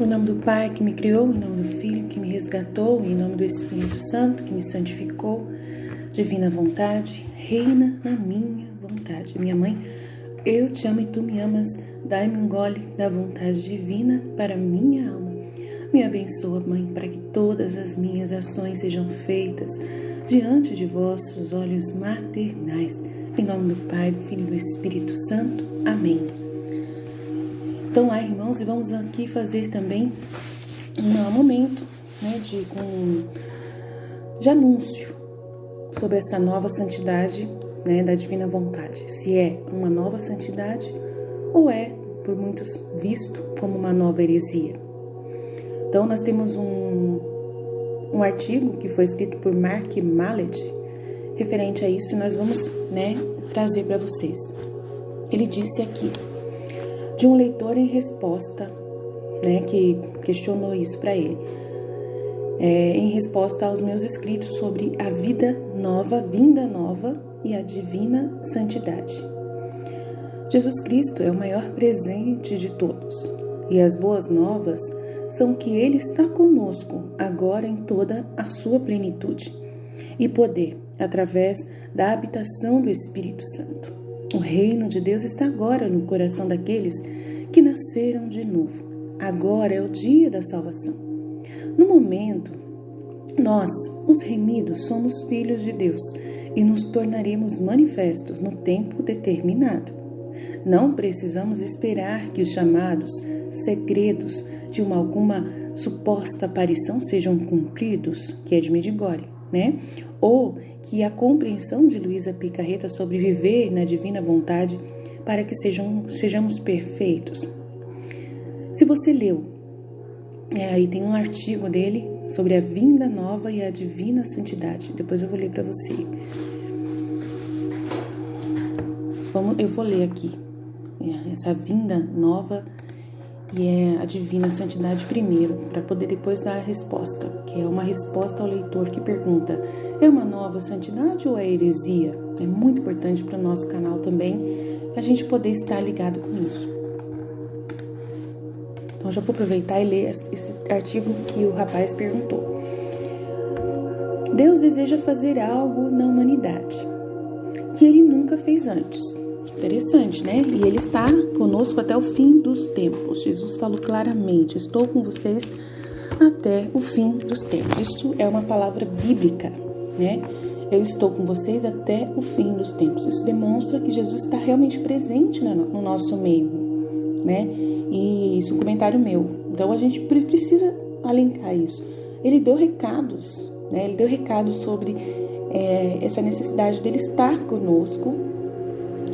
Em nome do Pai que me criou, em nome do Filho que me resgatou, em nome do Espírito Santo que me santificou, divina vontade, reina na minha vontade. Minha mãe, eu te amo e tu me amas, dai-me um gole da vontade divina para minha alma. Me abençoa, Mãe, para que todas as minhas ações sejam feitas diante de vossos olhos maternais. Em nome do Pai, do Filho e do Espírito Santo. Amém. Então lá, irmãos, e vamos aqui fazer também um momento, né, de anúncio sobre essa nova santidade, né, da divina vontade. Se é uma nova santidade ou é, por muitos, visto como uma nova heresia. Então nós temos um artigo que foi escrito por Mark Mallet referente a isso, e nós vamos, né, trazer para vocês. Ele disse aqui, de um leitor em resposta, né, que questionou isso para ele, em resposta aos meus escritos sobre a vida nova, vinda nova e a divina santidade. Jesus Cristo é o maior presente de todos, e as boas novas são que Ele está conosco agora em toda a sua plenitude e poder, através da habitação do Espírito Santo. O reino de Deus está agora no coração daqueles que nasceram de novo. Agora é o dia da salvação. No momento, nós, os remidos, somos filhos de Deus e nos tornaremos manifestos no tempo determinado. Não precisamos esperar que os chamados segredos de alguma suposta aparição sejam cumpridos, que é de Medjugorje, né? Ou que a compreensão de Luísa Picarreta sobre viver na divina vontade para que sejamos perfeitos. Se você leu, aí tem um artigo dele sobre a vinda nova e a divina santidade. Depois eu vou ler para você. Eu vou ler aqui essa vinda nova e a divina santidade primeiro, para poder depois dar a resposta, que é uma resposta ao leitor que pergunta: é uma nova santidade ou é heresia? É muito importante para o nosso canal também, a gente poder estar ligado com isso. Então já vou aproveitar e ler esse artigo que o rapaz perguntou. Deus deseja fazer algo na humanidade que Ele nunca fez antes. Interessante, né? E Ele está conosco até o fim dos tempos. Jesus falou claramente: estou com vocês até o fim dos tempos. Isso é uma palavra bíblica, né? Eu estou com vocês até o fim dos tempos. Isso demonstra que Jesus está realmente presente no nosso meio, né? E isso é um comentário meu. Então a gente precisa alencar isso. Ele deu recados, né? Ele deu recados sobre essa necessidade dele estar conosco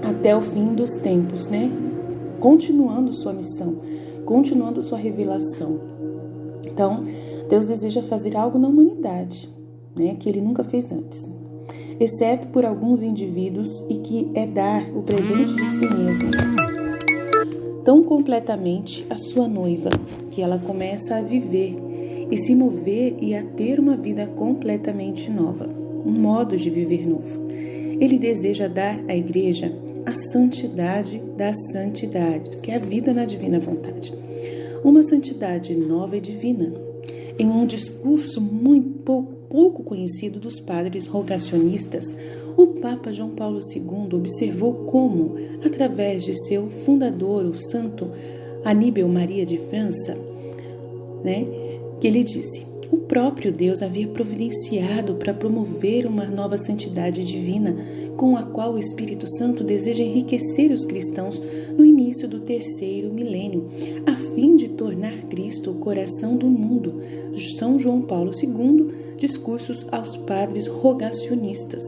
até o fim dos tempos, né? Continuando sua missão, continuando sua revelação. Então, Deus deseja fazer algo na humanidade, né? Que Ele nunca fez antes, exceto por alguns indivíduos, e que é dar o presente de si mesmo tão completamente a sua noiva, que ela começa a viver e se mover e a ter uma vida completamente nova, um modo de viver novo. Ele deseja dar à igreja a santidade das santidades, que é a vida na divina vontade. Uma santidade nova e divina. Em um discurso muito pouco conhecido dos padres rogacionistas, o Papa João Paulo II observou como, através de seu fundador, o santo Aníbal Maria de França, né, que ele disse: o próprio Deus havia providenciado para promover uma nova santidade divina, com a qual o Espírito Santo deseja enriquecer os cristãos no início do 3º milênio, a fim de tornar Cristo o coração do mundo. São João Paulo II, Discursos aos Padres Rogacionistas.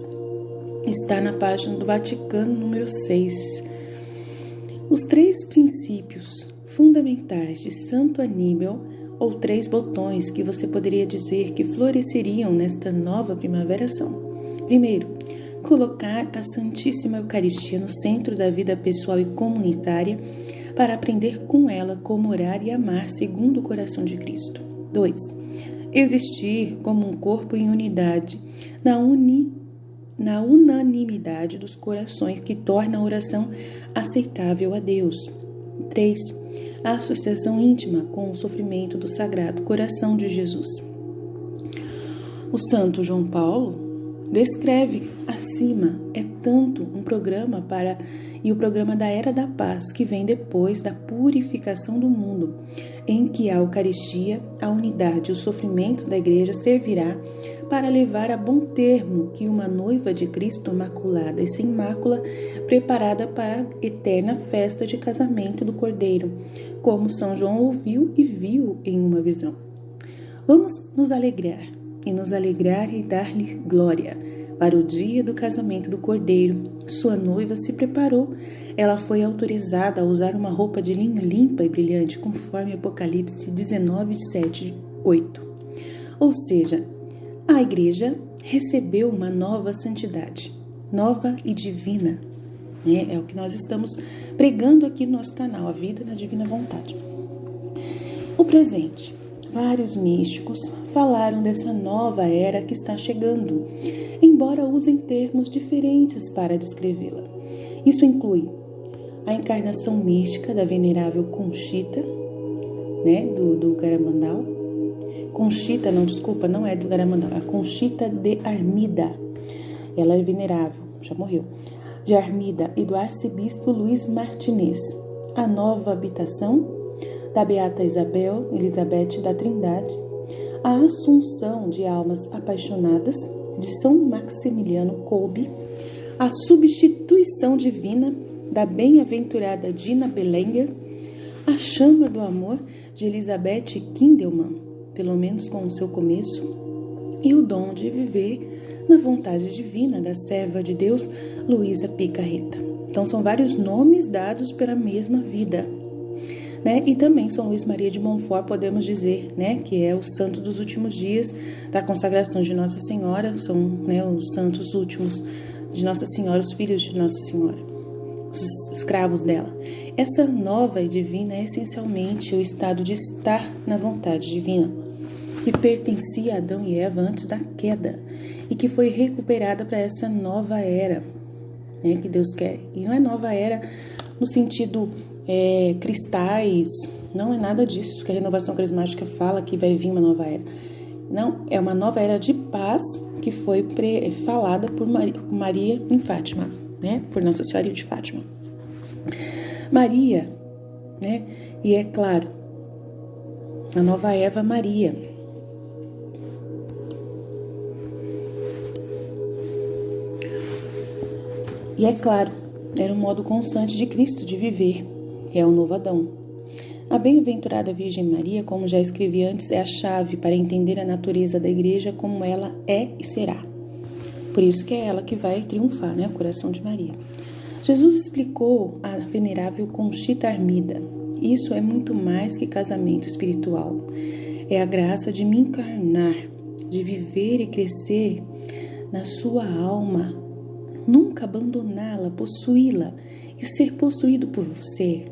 Está na página do Vaticano, número 6. Os 3 princípios fundamentais de Santo Aníbal, ou 3 botões que você poderia dizer que floresceriam nesta nova primavera são: primeiro, colocar a Santíssima Eucaristia no centro da vida pessoal e comunitária para aprender com ela como orar e amar segundo o coração de Cristo. 2. Existir como um corpo em unidade, na unanimidade dos corações, que torna a oração aceitável a Deus. 3. a associação íntima com o sofrimento do Sagrado Coração de Jesus. O Santo João Paulo descreve acima, é tanto um programa e o programa da Era da Paz, que vem depois da purificação do mundo, em que a Eucaristia, a unidade e o sofrimento da Igreja servirá para levar a bom termo que uma noiva de Cristo maculada e sem mácula, preparada para a eterna festa de casamento do Cordeiro, como São João ouviu e viu em uma visão. Vamos nos alegrar e dar-lhe glória. Para o dia do casamento do Cordeiro, sua noiva se preparou. Ela foi autorizada a usar uma roupa de linho limpa e brilhante, conforme Apocalipse 19, 7, 8. Ou seja, a Igreja recebeu uma nova santidade, nova e divina. É o que nós estamos pregando aqui no nosso canal, a vida na divina vontade. O presente. Vários místicos falaram dessa nova era que está chegando, embora usem termos diferentes para descrevê-la. Isso inclui a encarnação mística da venerável Conchita, do Garabandal. Conchita, não é do Garabandal, a Conchita de Armida. Ela é venerável, já morreu. De Armida e do arcebispo Luiz Martinez. A nova habitação da Beata Isabel Elizabeth da Trindade, a Assunção de Almas Apaixonadas, de São Maximiliano Kolbe, a Substituição Divina, da Bem-aventurada Dina Belenger, a Chama do Amor, de Elizabeth Kindelman, pelo menos com o seu começo, e o dom de viver na vontade divina, da serva de Deus, Luísa Picarreta. Então, são vários nomes dados pela mesma vida. E também São Luís Maria de Montfort, podemos dizer, que é o santo dos últimos dias da consagração de Nossa Senhora, são os santos últimos de Nossa Senhora, os filhos de Nossa Senhora, os escravos dela. Essa nova e divina é essencialmente o estado de estar na vontade divina, que pertencia a Adão e Eva antes da queda e que foi recuperada para essa nova era, que Deus quer. E não é nova era no sentido cristais, não é nada disso que a renovação carismática fala que vai vir uma nova era. Não, é uma nova era de paz que foi falada por Maria em Fátima, por Nossa Senhora de Fátima. Maria, e é claro, a nova Eva Maria. E é claro, era um modo constante de Cristo de viver. É o novo Adão. A bem-aventurada Virgem Maria, como já escrevi antes, é a chave para entender a natureza da Igreja como ela é e será. Por isso que é ela que vai triunfar, o coração de Maria. Jesus explicou a venerável Conchita Armida. Isso é muito mais que casamento espiritual. É a graça de me encarnar, de viver e crescer na sua alma, nunca abandoná-la, possuí-la e ser possuído por você,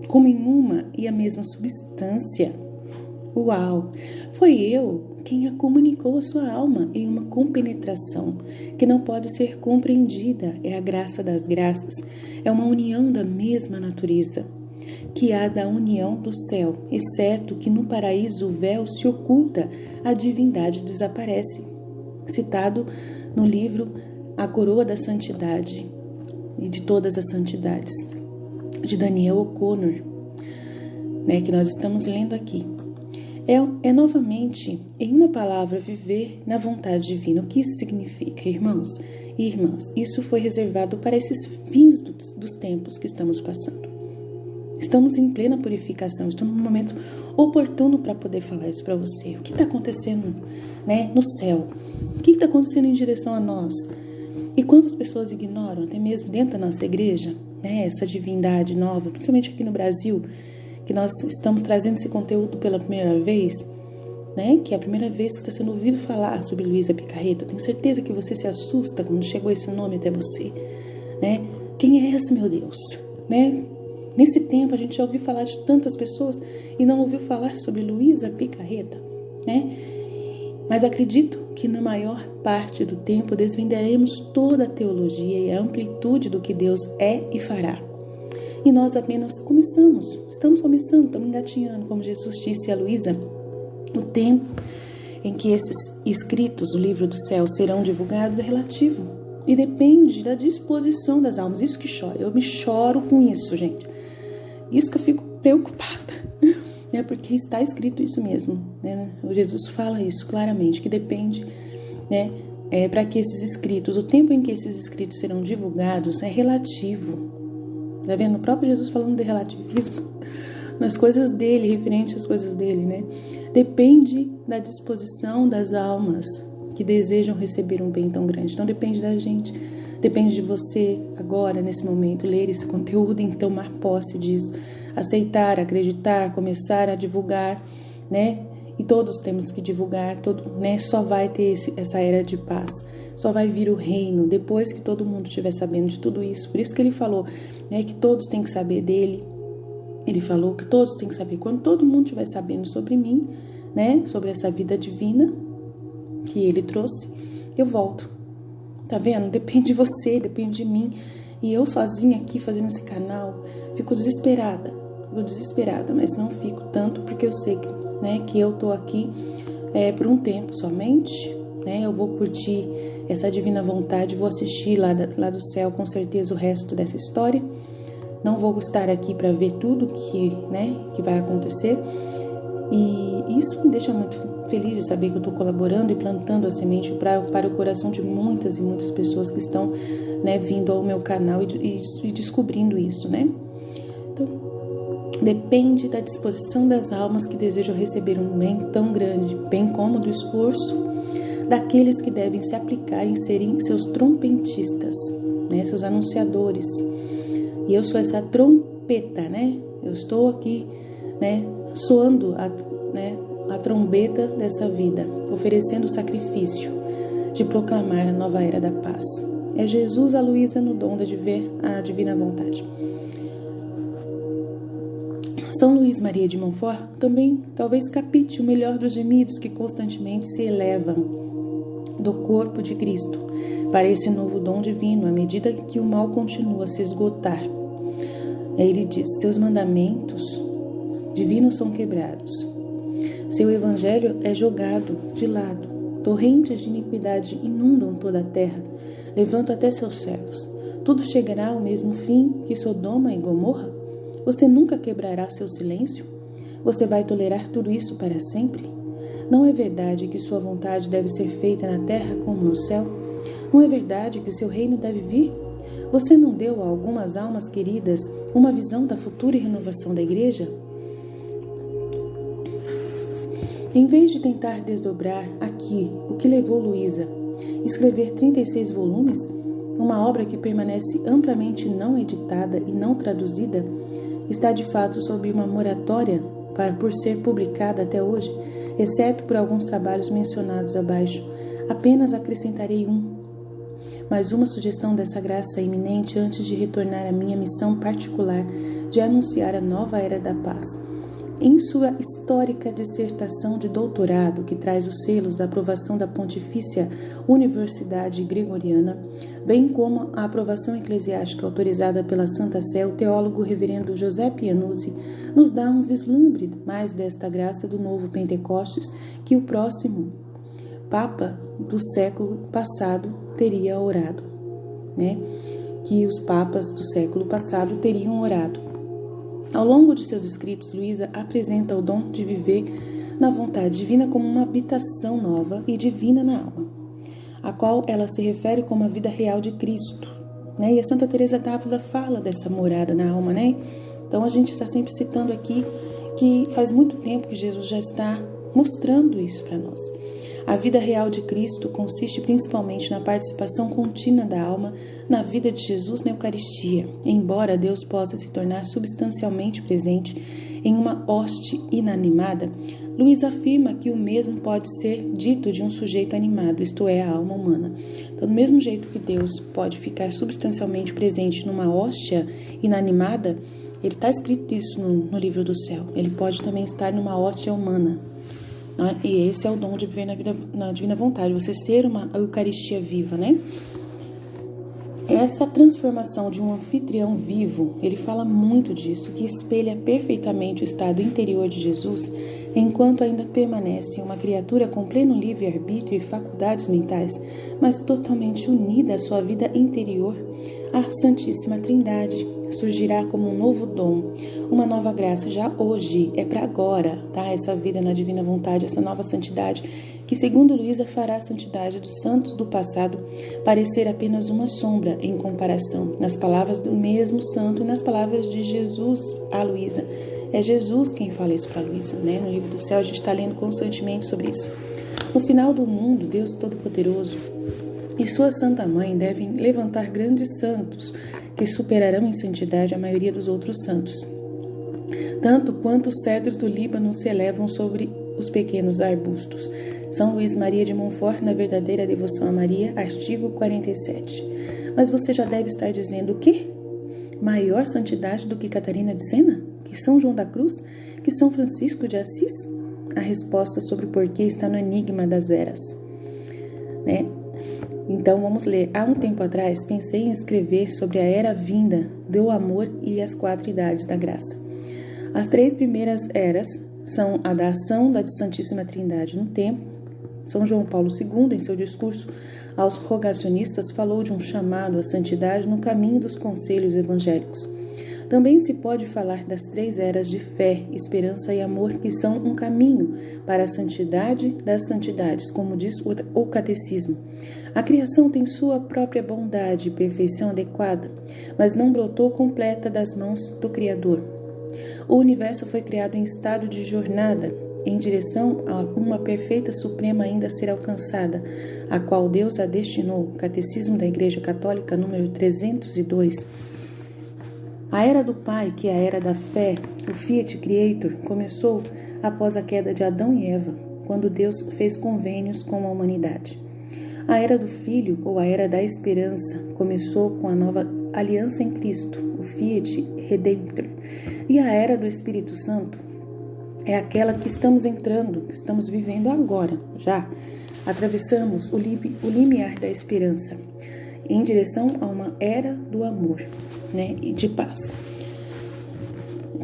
como em uma e a mesma substância. Uau! Foi eu quem a comunicou à sua alma em uma compenetração que não pode ser compreendida. É a graça das graças, é uma união da mesma natureza, que há da união do céu, exceto que no paraíso o véu se oculta, a divindade desaparece. Citado no livro A Coroa da Santidade e de Todas as Santidades, de Daniel O'Connor, que nós estamos lendo aqui. É novamente, em uma palavra, viver na vontade divina. O que isso significa, irmãos e irmãs? Isso foi reservado para esses fins dos tempos que estamos passando. Estamos em plena purificação, estamos num momento oportuno para poder falar isso para você. O que está acontecendo, no céu? O que está acontecendo em direção a nós? E quantas pessoas ignoram, até mesmo dentro da nossa igreja, essa divindade nova, principalmente aqui no Brasil, que nós estamos trazendo esse conteúdo pela primeira vez, que é a primeira vez que está sendo ouvido falar sobre Luísa Picarreta. Eu tenho certeza que você se assusta quando chegou esse nome até você, Quem é essa, meu Deus, Nesse tempo a gente já ouviu falar de tantas pessoas e não ouviu falar sobre Luísa Picarreta, Mas acredito que na maior parte do tempo desvendaremos toda a teologia e a amplitude do que Deus é e fará. E nós apenas começamos, estamos começando, estamos engatinhando, como Jesus disse a Luísa. O tempo em que esses escritos do livro do céu serão divulgados é relativo e depende da disposição das almas. Isso que chora, eu me choro com isso, gente. Isso que eu fico preocupada, né? Porque está escrito isso mesmo, né? O Jesus fala isso claramente, que depende, né? Para que esses escritos, o tempo em que esses escritos serão divulgados é relativo. Tá vendo? O próprio Jesus falando de relativismo nas coisas dele, referente às coisas dele, né? Depende da disposição das almas que desejam receber um bem tão grande. Então depende da gente, depende de você agora, nesse momento, ler esse conteúdo e tomar posse disso, aceitar, acreditar, começar a divulgar, né? E todos temos que divulgar, né? Só vai ter essa era de paz, só vai vir o reino depois que todo mundo estiver sabendo de tudo isso. Por isso que ele falou, né, que todos têm que saber dele. Ele falou que todos têm que saber. Quando todo mundo estiver sabendo sobre mim, né, sobre essa vida divina que ele trouxe, eu volto. Tá vendo? Depende de você, depende de mim. E eu sozinha aqui fazendo esse canal, fico desesperada, mas não fico tanto porque eu sei que, né, que eu tô aqui por um tempo somente, né? Eu vou curtir essa divina vontade, vou assistir lá do céu com certeza o resto dessa história. Não vou estar aqui para ver tudo que vai acontecer. E isso me deixa muito feliz de saber que eu estou colaborando e plantando a semente para o coração de muitas e muitas pessoas que estão, né, vindo ao meu canal e descobrindo isso, né? Então, depende da disposição das almas que desejam receber um bem tão grande, bem como do esforço daqueles que devem se aplicar em serem seus trompetistas, né, seus anunciadores. E eu sou essa trompeta, né? Eu estou aqui, né, soando a trombeta dessa vida, oferecendo o sacrifício de proclamar a nova era da paz. É Jesus, a Luísa, no dom de ver a divina vontade. São Luís Maria de Montfort também talvez capite o melhor dos gemidos que constantemente se elevam do corpo de Cristo para esse novo dom divino, à medida que o mal continua a se esgotar. Ele diz: seus mandamentos divinos são quebrados, seu evangelho é jogado de lado, torrentes de iniquidade inundam toda a terra, levantam até seus servos. Tudo chegará ao mesmo fim que Sodoma e Gomorra? Você nunca quebrará seu silêncio? Você vai tolerar tudo isso para sempre? Não é verdade que sua vontade deve ser feita na terra como no céu? Não é verdade que seu reino deve vir? Você não deu a algumas almas queridas uma visão da futura renovação da igreja? Em vez de tentar desdobrar aqui o que levou Luísa a escrever 36 volumes, uma obra que permanece amplamente não editada e não traduzida, está de fato sob uma moratória por ser publicada até hoje, exceto por alguns trabalhos mencionados abaixo. Apenas acrescentarei mais uma sugestão dessa graça iminente antes de retornar à minha missão particular de anunciar a nova era da paz. Em sua histórica dissertação de doutorado, que traz os selos da aprovação da Pontifícia Universidade Gregoriana, bem como a aprovação eclesiástica autorizada pela Santa Sé, o teólogo reverendo José Pianuzzi nos dá um vislumbre mais desta graça do novo Pentecostes que o próximo Papa do século passado teria orado, né? Que os papas do século passado teriam orado. Ao longo de seus escritos, Luísa apresenta o dom de viver na vontade divina como uma habitação nova e divina na alma, a qual ela se refere como a vida real de Cristo, né? E a Santa Teresa d'Ávila fala dessa morada na alma, né? Então a gente está sempre citando aqui que faz muito tempo que Jesus já está mostrando isso para nós. A vida real de Cristo consiste principalmente na participação contínua da alma na vida de Jesus na Eucaristia, embora Deus possa se tornar substancialmente presente em uma hoste inanimada. Luísa afirma que o mesmo pode ser dito de um sujeito animado, isto é, a alma humana. Então, do mesmo jeito que Deus pode ficar substancialmente presente numa hóstia inanimada, ele está escrito isso no livro do céu, ele pode também estar numa hóstia humana. E esse é o dom de viver na divina vontade, você ser uma Eucaristia viva, né? Essa transformação de um anfitrião vivo, ele fala muito disso, que espelha perfeitamente o estado interior de Jesus, enquanto ainda permanece uma criatura com pleno livre-arbítrio e faculdades mentais, mas totalmente unida à sua vida interior, a Santíssima Trindade surgirá como um novo dom, uma nova graça já hoje, é para agora, tá? Essa vida na divina vontade, essa nova santidade, que segundo Luísa fará a santidade dos santos do passado parecer apenas uma sombra em comparação, nas palavras do mesmo santo e nas palavras de Jesus a Luísa. É Jesus quem fala isso para Luísa, né? No livro do céu a gente está lendo constantemente sobre isso. No final do mundo, Deus Todo-Poderoso e sua Santa Mãe devem levantar grandes santos que superarão em santidade a maioria dos outros santos, tanto quanto os cedros do Líbano se elevam sobre os pequenos arbustos. São Luís Maria de Montfort, na verdadeira devoção a Maria, artigo 47. Mas você já deve estar dizendo o quê? Maior santidade do que Catarina de Sena? Que São João da Cruz? Que São Francisco de Assis? A resposta sobre o porquê está no enigma das eras, né? Então vamos ler. Há um tempo atrás pensei em escrever sobre a era vinda do amor e as 4 idades da graça. As 3 primeiras eras são a da ação da Santíssima Trindade no tempo. São João Paulo II, em seu discurso aos rogacionistas, falou de um chamado à santidade no caminho dos conselhos evangélicos. Também se pode falar das 3 eras de fé, esperança e amor, que são um caminho para a santidade das santidades, como diz o Catecismo. A criação tem sua própria bondade e perfeição adequada, mas não brotou completa das mãos do Criador. O universo foi criado em estado de jornada, em direção a uma perfeita suprema ainda a ser alcançada, a qual Deus a destinou. Catecismo da Igreja Católica, número 302. A era do Pai, que é a era da fé, o Fiat Creator, começou após a queda de Adão e Eva, quando Deus fez convênios com a humanidade. A era do Filho, ou a era da esperança, começou com a nova aliança em Cristo, o Fiat Redemptor. E a era do Espírito Santo é aquela que estamos entrando, que estamos vivendo agora, já. Atravessamos o limiar da esperança, em direção a uma era do amor, né, e de paz,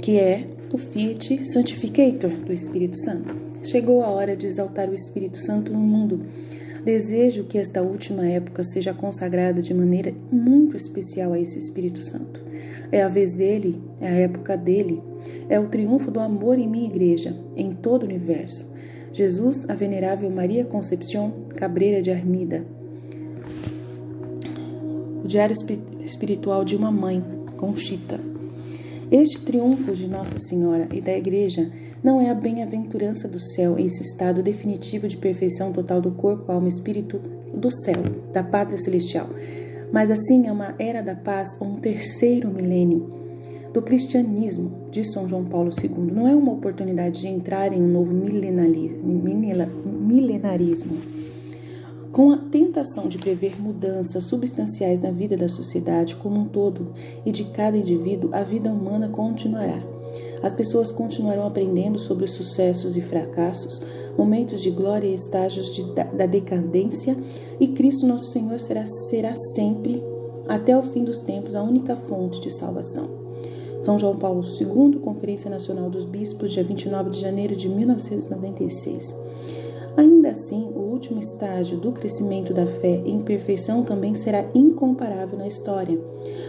que é o Fiat Sanctificator do Espírito Santo. Chegou a hora de exaltar o Espírito Santo no mundo. Desejo que esta última época seja consagrada de maneira muito especial a esse Espírito Santo. É a vez dele, é a época dele, é o triunfo do amor em minha igreja, em todo o universo. Jesus, a venerável Maria Concepción Cabreira de Armida. O diário espiritual de uma mãe, Conchita. Este triunfo de Nossa Senhora e da Igreja não é a bem-aventurança do céu, esse estado definitivo de perfeição total do corpo, alma e espírito do céu, da pátria celestial, mas assim é uma era da paz ou um terceiro milênio do cristianismo, de São João Paulo II. Não é uma oportunidade de entrar em um novo milenarismo. Com a tentação de prever mudanças substanciais na vida da sociedade como um todo e de cada indivíduo, a vida humana continuará. As pessoas continuarão aprendendo sobre os sucessos e fracassos, momentos de glória e estágios da decadência, e Cristo Nosso Senhor será sempre, até o fim dos tempos, a única fonte de salvação. São João Paulo II, Conferência Nacional dos Bispos, dia 29 de janeiro de 1996. Ainda assim, o último estágio do crescimento da fé em perfeição também será incomparável na história,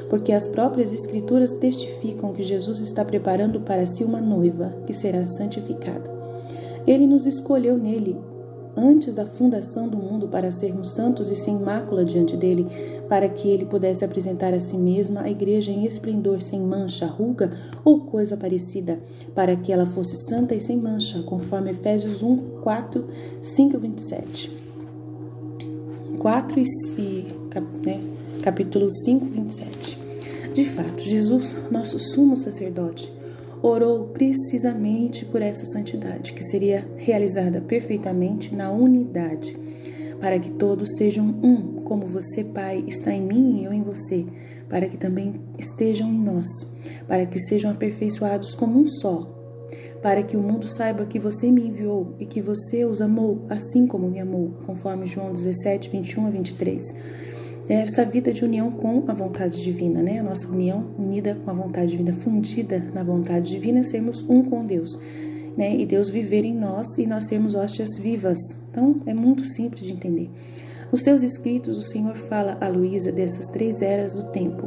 porque as próprias Escrituras testificam que Jesus está preparando para si uma noiva que será santificada. Ele nos escolheu nele antes da fundação do mundo para sermos santos e sem mácula diante dele, para que ele pudesse apresentar a si mesma a igreja em esplendor, sem mancha, ruga ou coisa parecida, para que ela fosse santa e sem mancha, conforme Efésios 1, 4, 5 e 27. 4 e capítulo 5, 27. De fato, Jesus, nosso sumo sacerdote, orou precisamente por essa santidade, que seria realizada perfeitamente na unidade, para que todos sejam um, como você, Pai, está em mim e eu em você, para que também estejam em nós, para que sejam aperfeiçoados como um só, para que o mundo saiba que você me enviou e que você os amou, assim como me amou, conforme João 17, 21 a 23. essa vida de união com a vontade divina, né? A nossa união unida com a vontade divina, fundida na vontade divina, sermos um com Deus, né? E Deus viver em nós e nós sermos hóstias vivas. Então, é muito simples de entender. Nos seus escritos, o Senhor fala a Luísa dessas 3 eras do tempo.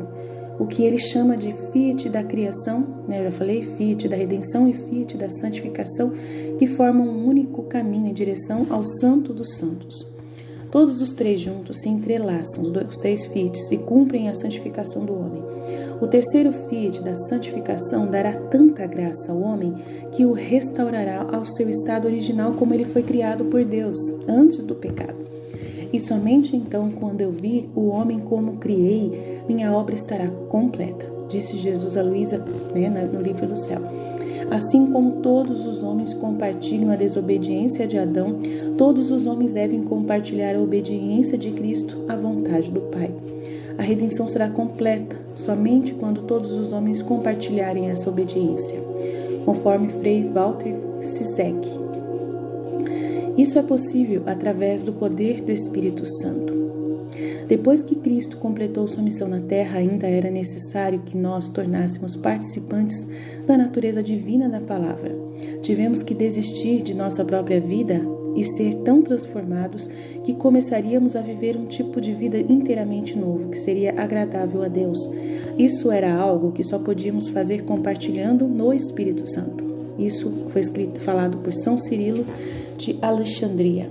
O que ele chama de Fiat da criação, né? Eu já falei, Fiat da redenção e Fiat da santificação, que formam um único caminho em direção ao Santo dos Santos. Todos os 3 juntos se entrelaçam, os 3 Fiats, e cumprem a santificação do homem. O terceiro Fiat da santificação dará tanta graça ao homem que o restaurará ao seu estado original como ele foi criado por Deus, antes do pecado. E somente então, quando eu vi o homem como criei, minha obra estará completa, disse Jesus a Luísa, né, no livro do céu. Assim como todos os homens compartilham a desobediência de Adão, todos os homens devem compartilhar a obediência de Cristo à vontade do Pai. A redenção será completa somente quando todos os homens compartilharem essa obediência, conforme Frei Walter Zizek. Isso é possível através do poder do Espírito Santo. Depois que Cristo completou sua missão na terra, ainda era necessário que nós tornássemos participantes da natureza divina da palavra. Tivemos que desistir de nossa própria vida e ser tão transformados que começaríamos a viver um tipo de vida inteiramente novo, que seria agradável a Deus. Isso era algo que só podíamos fazer compartilhando no Espírito Santo. Isso foi falado por São Cirilo de Alexandria.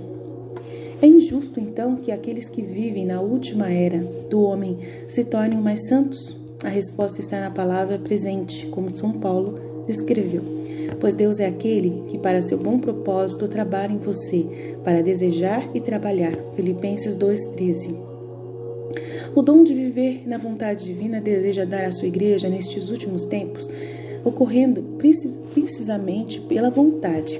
É injusto, então, que aqueles que vivem na última era do homem se tornem mais santos? A resposta está na palavra presente, como São Paulo escreveu. Pois Deus é aquele que, para seu bom propósito, trabalha em você, para desejar e trabalhar. Filipenses 2,13. O dom de viver na vontade divina deseja dar à sua igreja nestes últimos tempos, ocorrendo precisamente pela vontade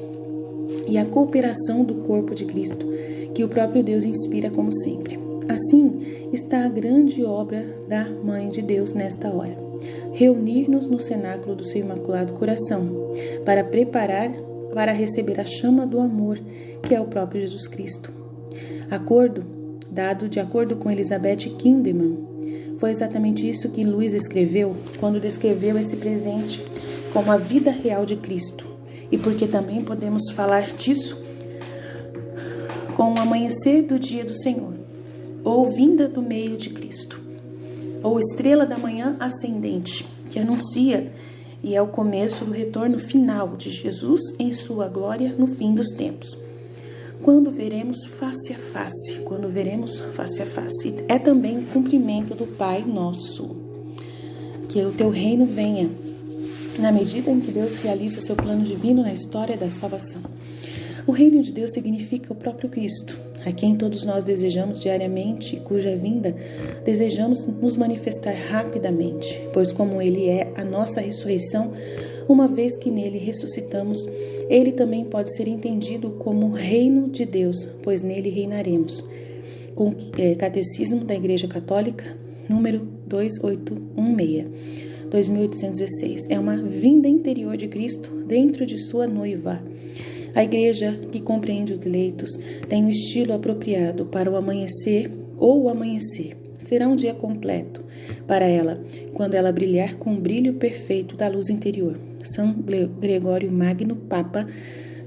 e a cooperação do corpo de Cristo, que o próprio Deus inspira como sempre. Assim está a grande obra da Mãe de Deus nesta hora: reunir-nos no cenáculo do seu Imaculado Coração, para preparar para receber a chama do amor, que é o próprio Jesus Cristo. Dado de acordo com Elizabeth Kinderman, foi exatamente isso que Luísa escreveu quando descreveu esse presente como a vida real de Cristo, e porque também podemos falar disso com o amanhecer do dia do Senhor, ou vinda do meio de Cristo, ou estrela da manhã ascendente, que anuncia e é o começo do retorno final de Jesus em sua glória no fim dos tempos. Quando veremos face a face, é também o cumprimento do Pai Nosso. Que o teu reino venha, na medida em que Deus realiza seu plano divino na história da salvação. O reino de Deus significa o próprio Cristo, a quem todos nós desejamos diariamente, cuja vinda desejamos nos manifestar rapidamente, pois como Ele é a nossa ressurreição, uma vez que nele ressuscitamos, Ele também pode ser entendido como o reino de Deus, pois nele reinaremos. Com Catecismo da Igreja Católica, número 2816, 2816. É uma vinda interior de Cristo dentro de sua noiva. A igreja, que compreende os eleitos, tem um estilo apropriado para o amanhecer ou o amanhecer. Será um dia completo para ela, quando ela brilhar com o brilho perfeito da luz interior. São Gregório Magno, Papa,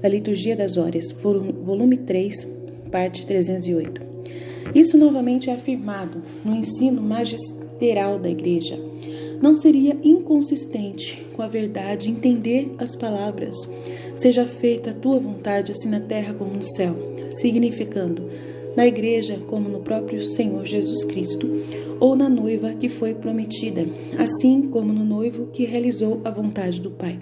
da Liturgia das Horas, volume 3, parte 308. Isso novamente é afirmado no ensino magisterial da igreja. Não seria inconsistente com a verdade entender as palavras: seja feita a tua vontade, assim na terra como no céu, significando na igreja como no próprio Senhor Jesus Cristo, ou na noiva que foi prometida, assim como no noivo que realizou a vontade do Pai.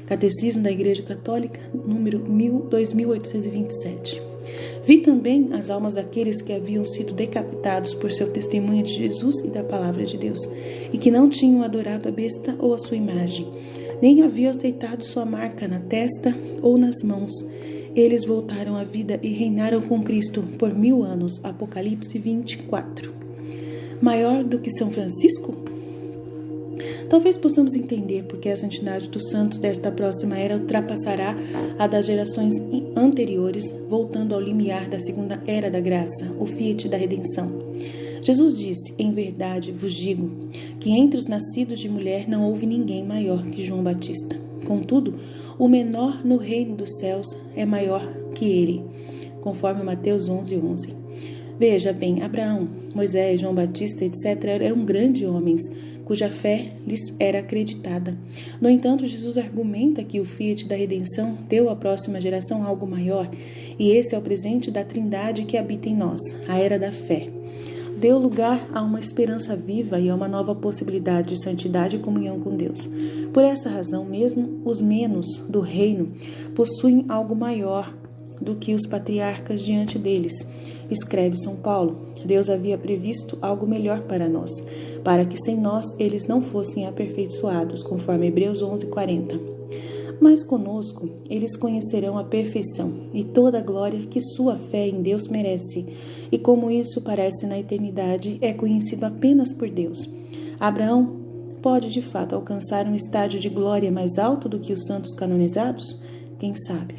Catecismo da Igreja Católica, número 2827. Vi também as almas daqueles que haviam sido decapitados por seu testemunho de Jesus e da palavra de Deus, e que não tinham adorado a besta ou a sua imagem, nem haviam aceitado sua marca na testa ou nas mãos. Eles voltaram à vida e reinaram com Cristo por 1000 anos. Apocalipse 24. Maior do que São Francisco? Talvez possamos entender porque a santidade dos santos desta próxima era ultrapassará a das gerações anteriores, voltando ao limiar da segunda era da graça, o fiat da redenção. Jesus disse: em verdade vos digo que entre os nascidos de mulher não houve ninguém maior que João Batista. Contudo, o menor no reino dos céus é maior que ele, conforme Mateus 11:11. Veja bem, Abraão, Moisés, João Batista, etc. eram grandes homens, cuja fé lhes era acreditada. No entanto, Jesus argumenta que o fiat da redenção deu à próxima geração algo maior, e esse é o presente da Trindade que habita em nós, a era da fé. Deu lugar a uma esperança viva e a uma nova possibilidade de santidade e comunhão com Deus. Por essa razão, mesmo os menos do reino possuem algo maior do que os patriarcas diante deles. Escreve São Paulo: Deus havia previsto algo melhor para nós, para que sem nós eles não fossem aperfeiçoados, conforme Hebreus 11:40. Mas conosco eles conhecerão a perfeição e toda a glória que sua fé em Deus merece, e como isso parece na eternidade, é conhecido apenas por Deus. Abraão pode de fato alcançar um estágio de glória mais alto do que os santos canonizados? Quem sabe?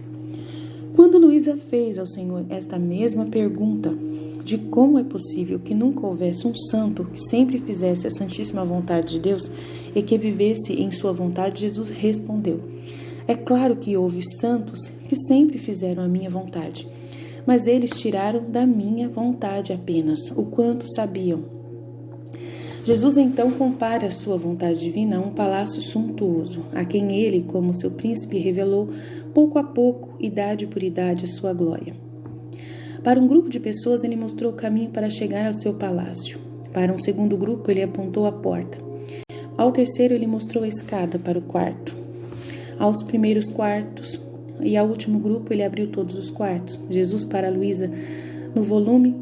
Quando Luísa fez ao Senhor esta mesma pergunta de como é possível que nunca houvesse um santo que sempre fizesse a santíssima vontade de Deus e que vivesse em sua vontade, Jesus respondeu: é claro que houve santos que sempre fizeram a minha vontade, mas eles tiraram da minha vontade apenas o quanto sabiam. Jesus então compara a sua vontade divina a um palácio suntuoso, a quem ele, como seu príncipe, revelou pouco a pouco, idade por idade, a sua glória. Para um grupo de pessoas, ele mostrou o caminho para chegar ao seu palácio. Para um segundo grupo, ele apontou a porta. Ao terceiro, ele mostrou a escada para o quarto. Aos primeiros quartos e ao último grupo, ele abriu todos os quartos. Jesus para Luísa, no volume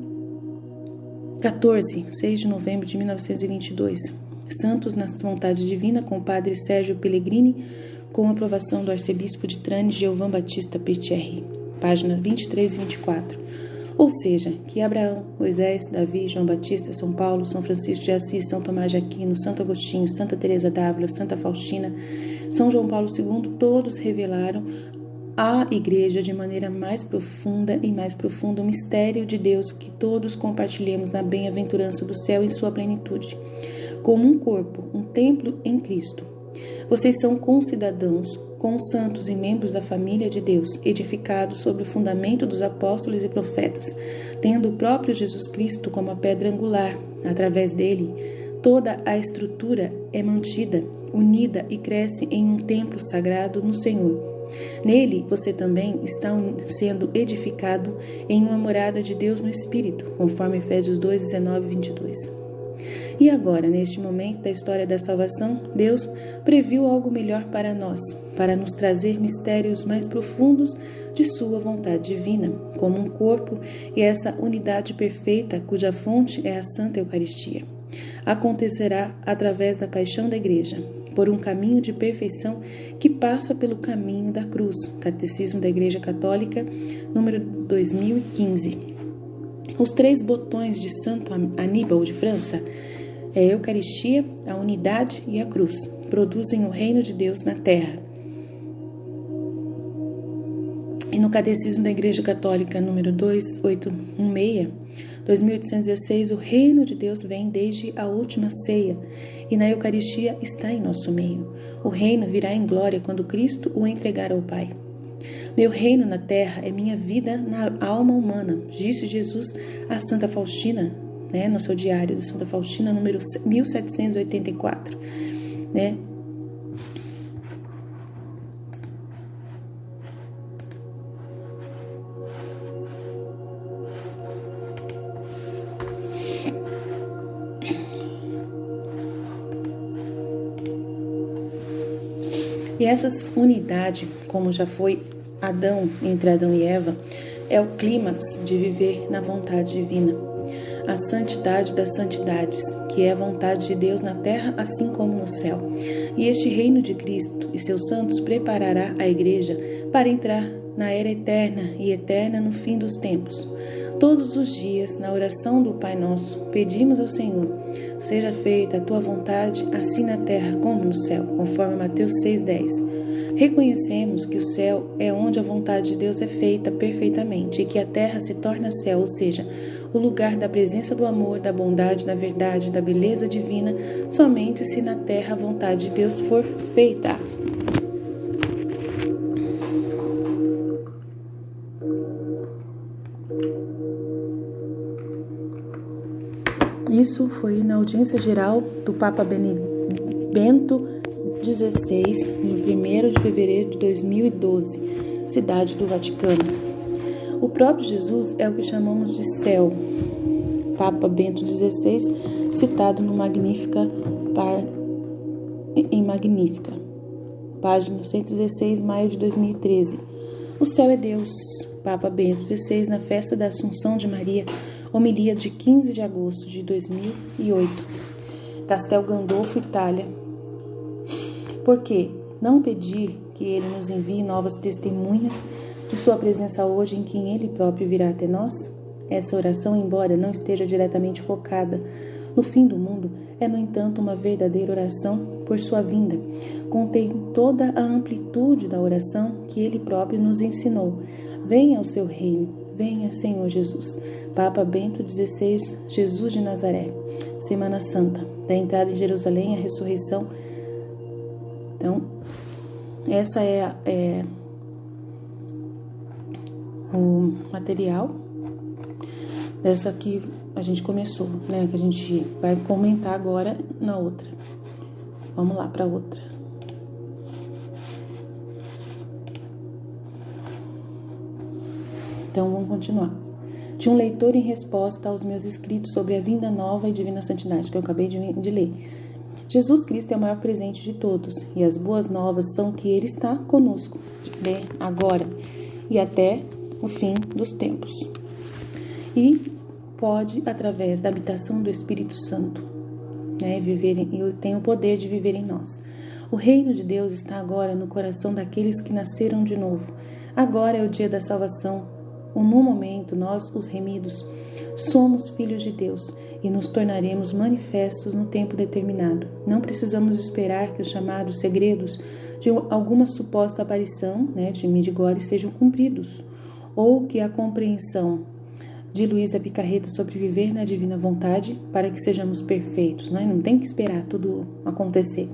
14, 6 de novembro de 1922. Santos na vontade divina, com o padre Sérgio Pellegrini, com aprovação do arcebispo de Trani, Giovan Battista Pichierri, página 23 e 24. Ou seja, que Abraão, Moisés, Davi, João Batista, São Paulo, São Francisco de Assis, São Tomás de Aquino, Santo Agostinho, Santa Teresa d'Ávila, Santa Faustina, São João Paulo II, todos revelaram à Igreja de maneira mais profunda e mais profunda o mistério de Deus que todos compartilhemos na bem-aventurança do céu em sua plenitude, como um corpo, um templo em Cristo. Vocês são concidadãos com os santos e membros da família de Deus, edificados sobre o fundamento dos apóstolos e profetas, tendo o próprio Jesus Cristo como a pedra angular. Através dele, toda a estrutura é mantida, unida e cresce em um templo sagrado no Senhor. Nele, você também está sendo edificado em uma morada de Deus no Espírito, conforme Efésios 2, 19 e 22. E agora, neste momento da história da salvação, Deus previu algo melhor para nós, para nos trazer mistérios mais profundos de sua vontade divina, como um corpo e essa unidade perfeita cuja fonte é a Santa Eucaristia. Acontecerá através da paixão da Igreja, por um caminho de perfeição que passa pelo caminho da cruz. Catecismo da Igreja Católica, número 2015. Os 3 botões de Santo Aníbal de França é a Eucaristia, a unidade e a cruz. Produzem o reino de Deus na terra. E no Catecismo da Igreja Católica, número 2816, 2816, o reino de Deus vem desde a última ceia e na Eucaristia está em nosso meio. O reino virá em glória quando Cristo o entregar ao Pai. Meu reino na terra é minha vida na alma humana, disse Jesus a Santa Faustina, no seu diário de Santa Faustina, número 1784, E essa unidade, como já foi entre Adão e Eva, é o clímax de viver na vontade divina. A santidade das santidades, que é a vontade de Deus na terra, assim como no céu. E este reino de Cristo e seus santos preparará a Igreja para entrar na era eterna e eterna no fim dos tempos. Todos os dias, na oração do Pai Nosso, pedimos ao Senhor: seja feita a tua vontade, assim na terra como no céu, conforme Mateus 6,10. Reconhecemos que o céu é onde a vontade de Deus é feita perfeitamente e que a terra se torna céu, ou seja, o lugar da presença do amor, da bondade, da verdade, da beleza divina, somente se na terra a vontade de Deus for feita. Isso foi na audiência geral do Papa Bento XVI, no 1º de fevereiro de 2012, cidade do Vaticano. O próprio Jesus é o que chamamos de céu. Papa Bento XVI, citado no Magnífica, em Magnífica, página 116, maio de 2013. O céu é Deus. Papa Bento XVI, na festa da Assunção de Maria, homilia de 15 de agosto de 2008. Castel Gandolfo, Itália. Por que não pedir que Ele nos envie novas testemunhas de sua presença hoje em quem Ele próprio virá até nós? Essa oração, embora não esteja diretamente focada no fim do mundo, é, no entanto, uma verdadeira oração por sua vinda. Contém toda a amplitude da oração que Ele próprio nos ensinou. Venha ao seu reino. Venha, Senhor Jesus. Papa Bento XVI, Jesus de Nazaré. Semana Santa, da entrada em Jerusalém, a ressurreição. Então, essa é o material dessa que a gente começou, né? Que a gente vai comentar agora na outra. Vamos lá para outra. Então, vamos continuar. De um leitor em resposta aos meus escritos sobre a vinda nova e divina santidade, que eu acabei de ler. Jesus Cristo é o maior presente de todos, e as boas novas são que Ele está conosco, agora e até o fim dos tempos. E pode, através da habitação do Espírito Santo, e tem o poder de viver em nós. O reino de Deus está agora no coração daqueles que nasceram de novo. Agora é o dia da salvação. No momento, nós, os remidos, somos filhos de Deus e nos tornaremos manifestos no tempo determinado. Não precisamos esperar que os chamados segredos de alguma suposta aparição, de Medjugorje, sejam cumpridos, ou que a compreensão de Luísa Picarreta sobre viver na divina vontade para que sejamos perfeitos. Não tem que esperar tudo acontecer.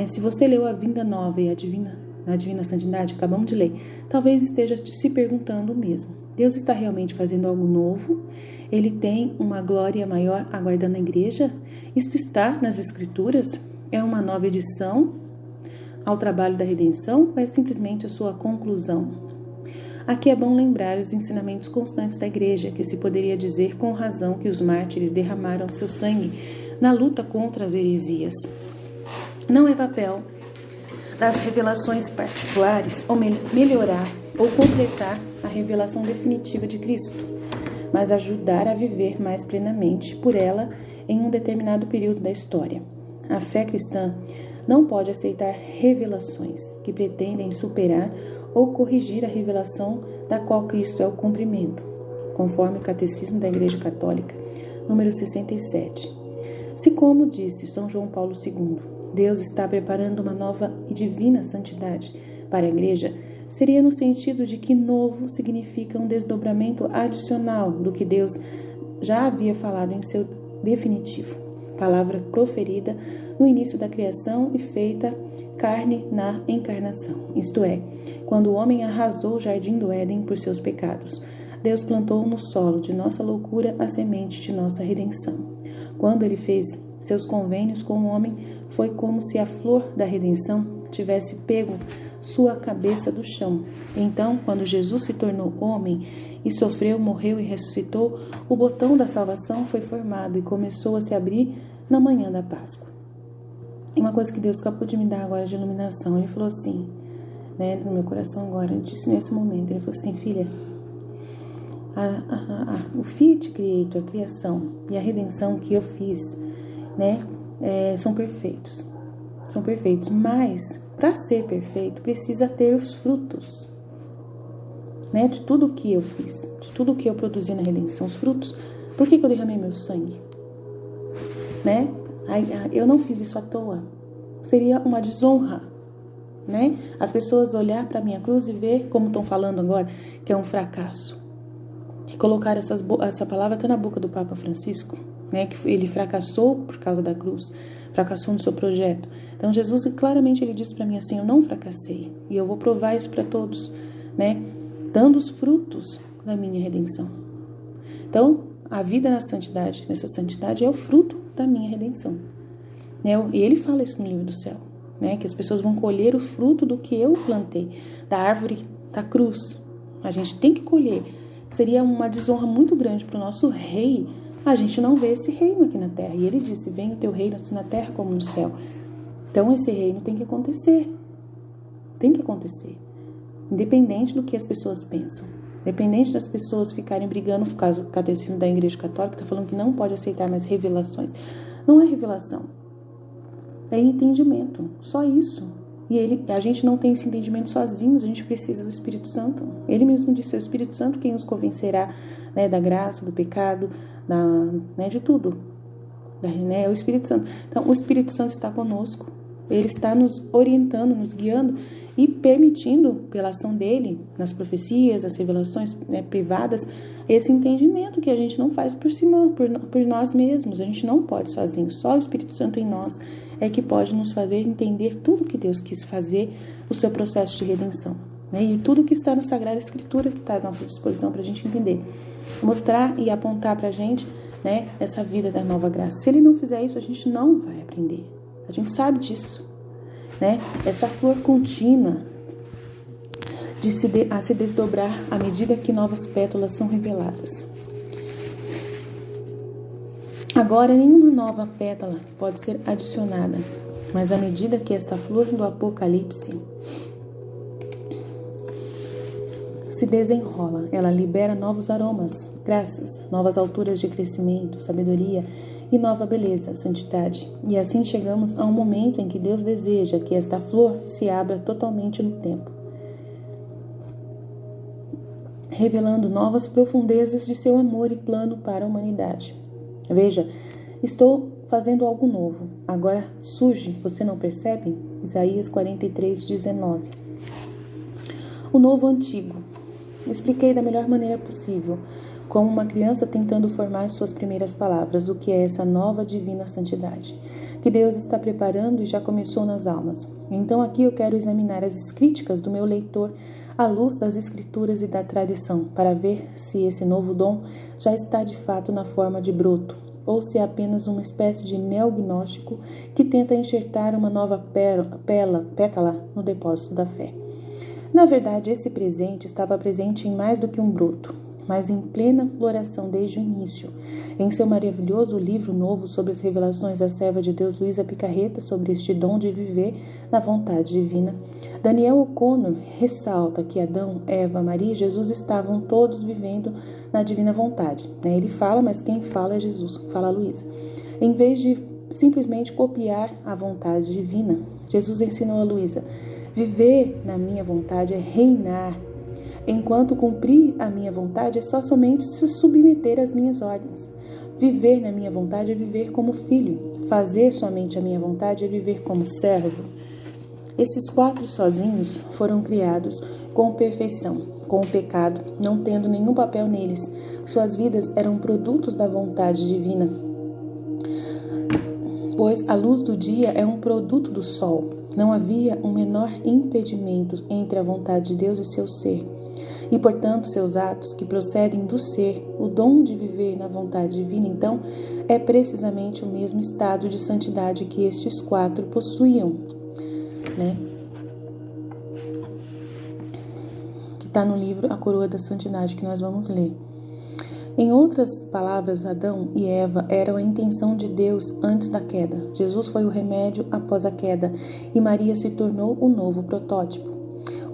Se você leu a Vinda Nova e a Divina Santidade, acabamos de ler, talvez esteja se perguntando o mesmo. Deus está realmente fazendo algo novo? Ele tem uma glória maior aguardando a igreja? Isto está nas Escrituras? É uma nova edição ao trabalho da redenção ou é simplesmente a sua conclusão? Aqui é bom lembrar os ensinamentos constantes da igreja, que se poderia dizer com razão que os mártires derramaram seu sangue na luta contra as heresias. Não é papel das revelações particulares ou melhorar ou completar a revelação definitiva de Cristo, mas ajudar a viver mais plenamente por ela em um determinado período da história. A fé cristã não pode aceitar revelações que pretendem superar ou corrigir a revelação da qual Cristo é o cumprimento, conforme o Catecismo da Igreja Católica, número 67. Se, como disse São João Paulo II, Deus está preparando uma nova e divina santidade para a Igreja, seria no sentido de que novo significa um desdobramento adicional do que Deus já havia falado em seu definitivo, palavra proferida no início da criação e feita carne na encarnação, isto é, quando o homem arrasou o jardim do Éden por seus pecados. Deus plantou no solo de nossa loucura a semente de nossa redenção. Quando ele fez seus convênios com o homem, foi como se a flor da redenção tivesse pego sua cabeça do chão. Então, quando Jesus se tornou homem e sofreu, morreu e ressuscitou, o botão da salvação foi formado e começou a se abrir na manhã da Páscoa. E uma coisa que Deus acabou de me dar agora de iluminação, ele falou assim, no meu coração agora, ele disse nesse momento, ele falou assim: filha, o Fiat Creator, a criação e a redenção que eu fiz, são perfeitos. São perfeitos, mas para ser perfeito precisa ter os frutos, de tudo que eu fiz, de tudo que eu produzi na redenção, os frutos. Por que eu derramei meu sangue? Eu não fiz isso à toa. Seria uma desonra, As pessoas olhar para a minha cruz e ver, como estão falando agora, que é um fracasso. que colocaram essa palavra até na boca do Papa Francisco, né? Que ele fracassou por causa da cruz, fracassou no seu projeto. Então Jesus claramente ele disse para mim assim: eu não fracassei e eu vou provar isso para todos, né? Dando os frutos da minha redenção. Então a vida nessa santidade é o fruto da minha redenção, né? E ele fala isso no livro do céu, né? Que as pessoas vão colher o fruto do que eu plantei, da árvore da cruz. A gente tem que colher. Seria uma desonra muito grande para o nosso rei a gente não ver esse reino aqui na terra. E ele disse: venha o teu reino assim na terra como no céu. Então esse reino tem que acontecer. Tem que acontecer. Independente do que as pessoas pensam. Independente das pessoas ficarem brigando, por causa do catecismo da Igreja Católica, está falando que não pode aceitar mais revelações. Não é revelação. É entendimento. Só isso. E a gente não tem esse entendimento sozinhos, a gente precisa do Espírito Santo. Ele mesmo disse: é o Espírito Santo quem nos convencerá, né, da graça, do pecado, de tudo. É o Espírito Santo. Então, o Espírito Santo está conosco. Ele está nos orientando, nos guiando e permitindo, pela ação dele, nas profecias, as revelações, né, privadas, esse entendimento que a gente não faz por nós mesmos. A gente não pode sozinho. Só o Espírito Santo em nós é que pode nos fazer entender tudo que Deus quis fazer, o seu processo de redenção, né? E tudo que está na Sagrada Escritura que está à nossa disposição para a gente entender. Mostrar e apontar para a gente, né, essa vida da nova graça. Se ele não fizer isso, a gente não vai aprender. A gente sabe disso, né? Essa flor contínua a se desdobrar à medida que novas pétalas são reveladas. Agora, nenhuma nova pétala pode ser adicionada, mas à medida que esta flor do Apocalipse se desenrola, ela libera novos aromas, graças, novas alturas de crescimento, sabedoria e nova beleza, santidade. E assim chegamos a um momento em que Deus deseja que esta flor se abra totalmente no tempo, revelando novas profundezas de seu amor e plano para a humanidade. Veja, estou fazendo algo novo. Agora surge, você não percebe? Isaías 43:19. O novo antigo. Expliquei da melhor maneira possível, como uma criança tentando formar suas primeiras palavras, o que é essa nova divina santidade, que Deus está preparando e já começou nas almas. Então aqui eu quero examinar as críticas do meu leitor à luz das Escrituras e da tradição, para ver se esse novo dom já está de fato na forma de broto, ou se é apenas uma espécie de neognóstico que tenta enxertar uma nova pétala no depósito da fé. Na verdade, esse presente estava presente em mais do que um broto, mas em plena floração desde o início. Em seu maravilhoso livro novo sobre as revelações da serva de Deus Luísa Picarreta sobre este dom de viver na vontade divina, Daniel O'Connor ressalta que Adão, Eva, Maria e Jesus estavam todos vivendo na divina vontade. Ele fala, mas quem fala é Jesus, fala a Luísa. Em vez de simplesmente copiar a vontade divina, Jesus ensinou a Luísa: viver na minha vontade é reinar, enquanto cumprir a minha vontade é somente se submeter às minhas ordens. Viver na minha vontade é viver como filho. Fazer somente a minha vontade é viver como servo. Esses 4 sozinhos foram criados com perfeição, com o pecado, não tendo nenhum papel neles. Suas vidas eram produtos da vontade divina, pois a luz do dia é um produto do sol. Não havia o menor impedimento entre a vontade de Deus e seu ser. E, portanto, seus atos, que procedem do ser, o dom de viver na vontade divina, então, é precisamente o mesmo estado de santidade que estes 4 possuíam, né? Que está no livro A Coroa da Santidade, que nós vamos ler. Em outras palavras, Adão e Eva eram a intenção de Deus antes da queda. Jesus foi o remédio após a queda e Maria se tornou o novo protótipo.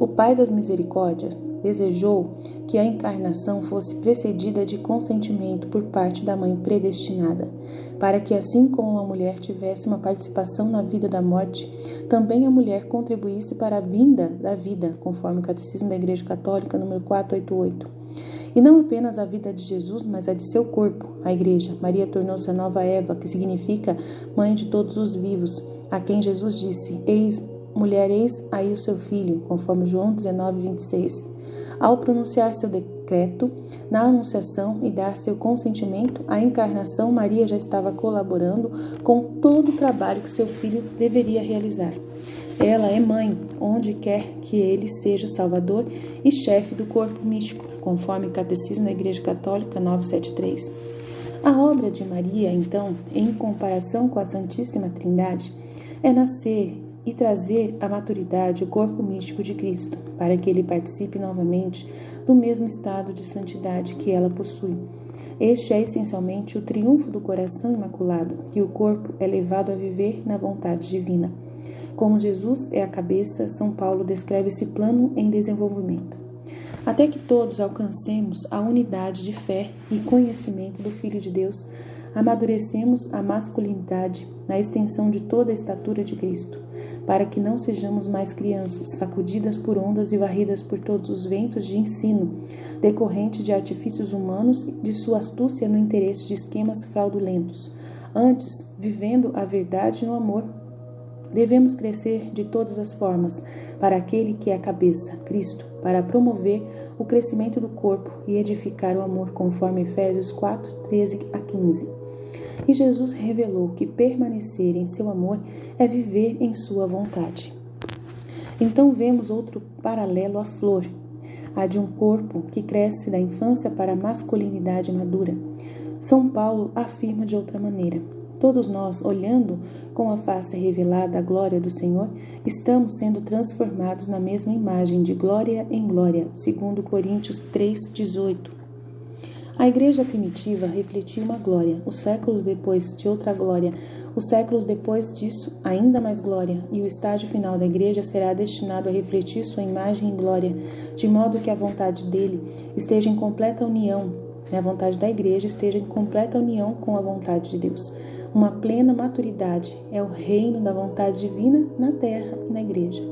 O Pai das Misericórdias desejou que a encarnação fosse precedida de consentimento por parte da mãe predestinada, para que assim como a mulher tivesse uma participação na vida da morte, também a mulher contribuísse para a vinda da vida, conforme o Catecismo da Igreja Católica, número 488. E não apenas a vida de Jesus, mas a de seu corpo, a Igreja. Maria tornou-se a nova Eva, que significa mãe de todos os vivos, a quem Jesus disse: mulher, eis aí o seu filho, conforme João 19:26. Ao pronunciar seu decreto na Anunciação e dar seu consentimento à encarnação, Maria já estava colaborando com todo o trabalho que seu filho deveria realizar. Ela é mãe, onde quer que ele seja salvador e chefe do corpo místico, conforme o Catecismo da Igreja Católica 973. A obra de Maria, então, em comparação com a Santíssima Trindade, é nascer e trazer à maturidade o corpo místico de Cristo, para que ele participe novamente do mesmo estado de santidade que ela possui. Este é essencialmente o triunfo do coração imaculado, que o corpo é levado a viver na vontade divina. Como Jesus é a cabeça, São Paulo descreve esse plano em desenvolvimento. Até que todos alcancemos a unidade de fé e conhecimento do Filho de Deus, amadurecemos a masculinidade na extensão de toda a estatura de Cristo, para que não sejamos mais crianças, sacudidas por ondas e varridas por todos os ventos de ensino, decorrente de artifícios humanos e de sua astúcia no interesse de esquemas fraudulentos. Antes, vivendo a verdade no amor, devemos crescer de todas as formas para aquele que é a cabeça, Cristo, para promover o crescimento do corpo e edificar o amor, conforme Efésios 4, 13 a 15. E Jesus revelou que permanecer em seu amor é viver em sua vontade. Então vemos outro paralelo à flor, a de um corpo que cresce da infância para a masculinidade madura. São Paulo afirma de outra maneira: todos nós, olhando com a face revelada a glória do Senhor, estamos sendo transformados na mesma imagem, de glória em glória, segundo Coríntios 3:18. A igreja primitiva refletia uma glória, os séculos depois de outra glória, os séculos depois disso ainda mais glória, e o estágio final da igreja será destinado a refletir sua imagem em glória, de modo que a vontade dele esteja em completa união, a vontade da igreja esteja em completa união com a vontade de Deus. Uma plena maturidade é o reino da vontade divina na terra e na igreja.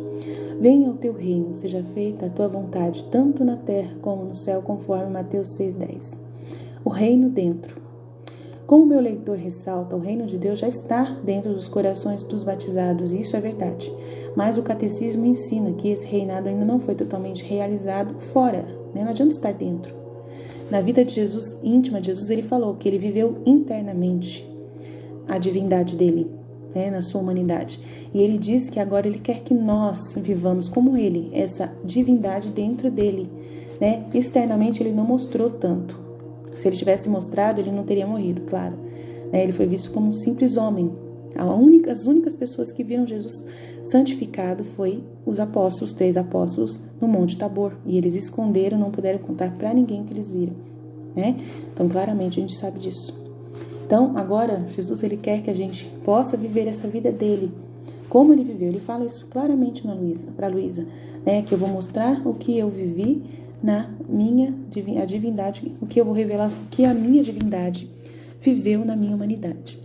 Venha o teu reino, seja feita a tua vontade, tanto na terra como no céu, conforme Mateus 6,10. O reino dentro. Como meu leitor ressalta, o reino de Deus já está dentro dos corações dos batizados, e isso é verdade. Mas o catecismo ensina que esse reinado ainda não foi totalmente realizado fora, né? Não adianta estar dentro. Na vida de Jesus, íntima de Jesus, ele falou que ele viveu internamente a divindade dele, né, na sua humanidade. E ele diz que agora ele quer que nós vivamos como ele, essa divindade dentro dele, né? Externamente ele não mostrou tanto. Se ele tivesse mostrado, ele não teria morrido, claro, né? Ele foi visto como um simples homem. As únicas pessoas que viram Jesus santificado foi os apóstolos, 3 apóstolos, no Monte Tabor. E eles esconderam, não puderam contar para ninguém o que eles viram, né? Então, claramente, a gente sabe disso. Então, agora, Jesus, ele quer que a gente possa viver essa vida dele, como ele viveu. Ele fala isso claramente para Luísa, né? Que eu vou mostrar o que eu vivi na minha a divindade, o que eu vou revelar, o que a minha divindade viveu na minha humanidade.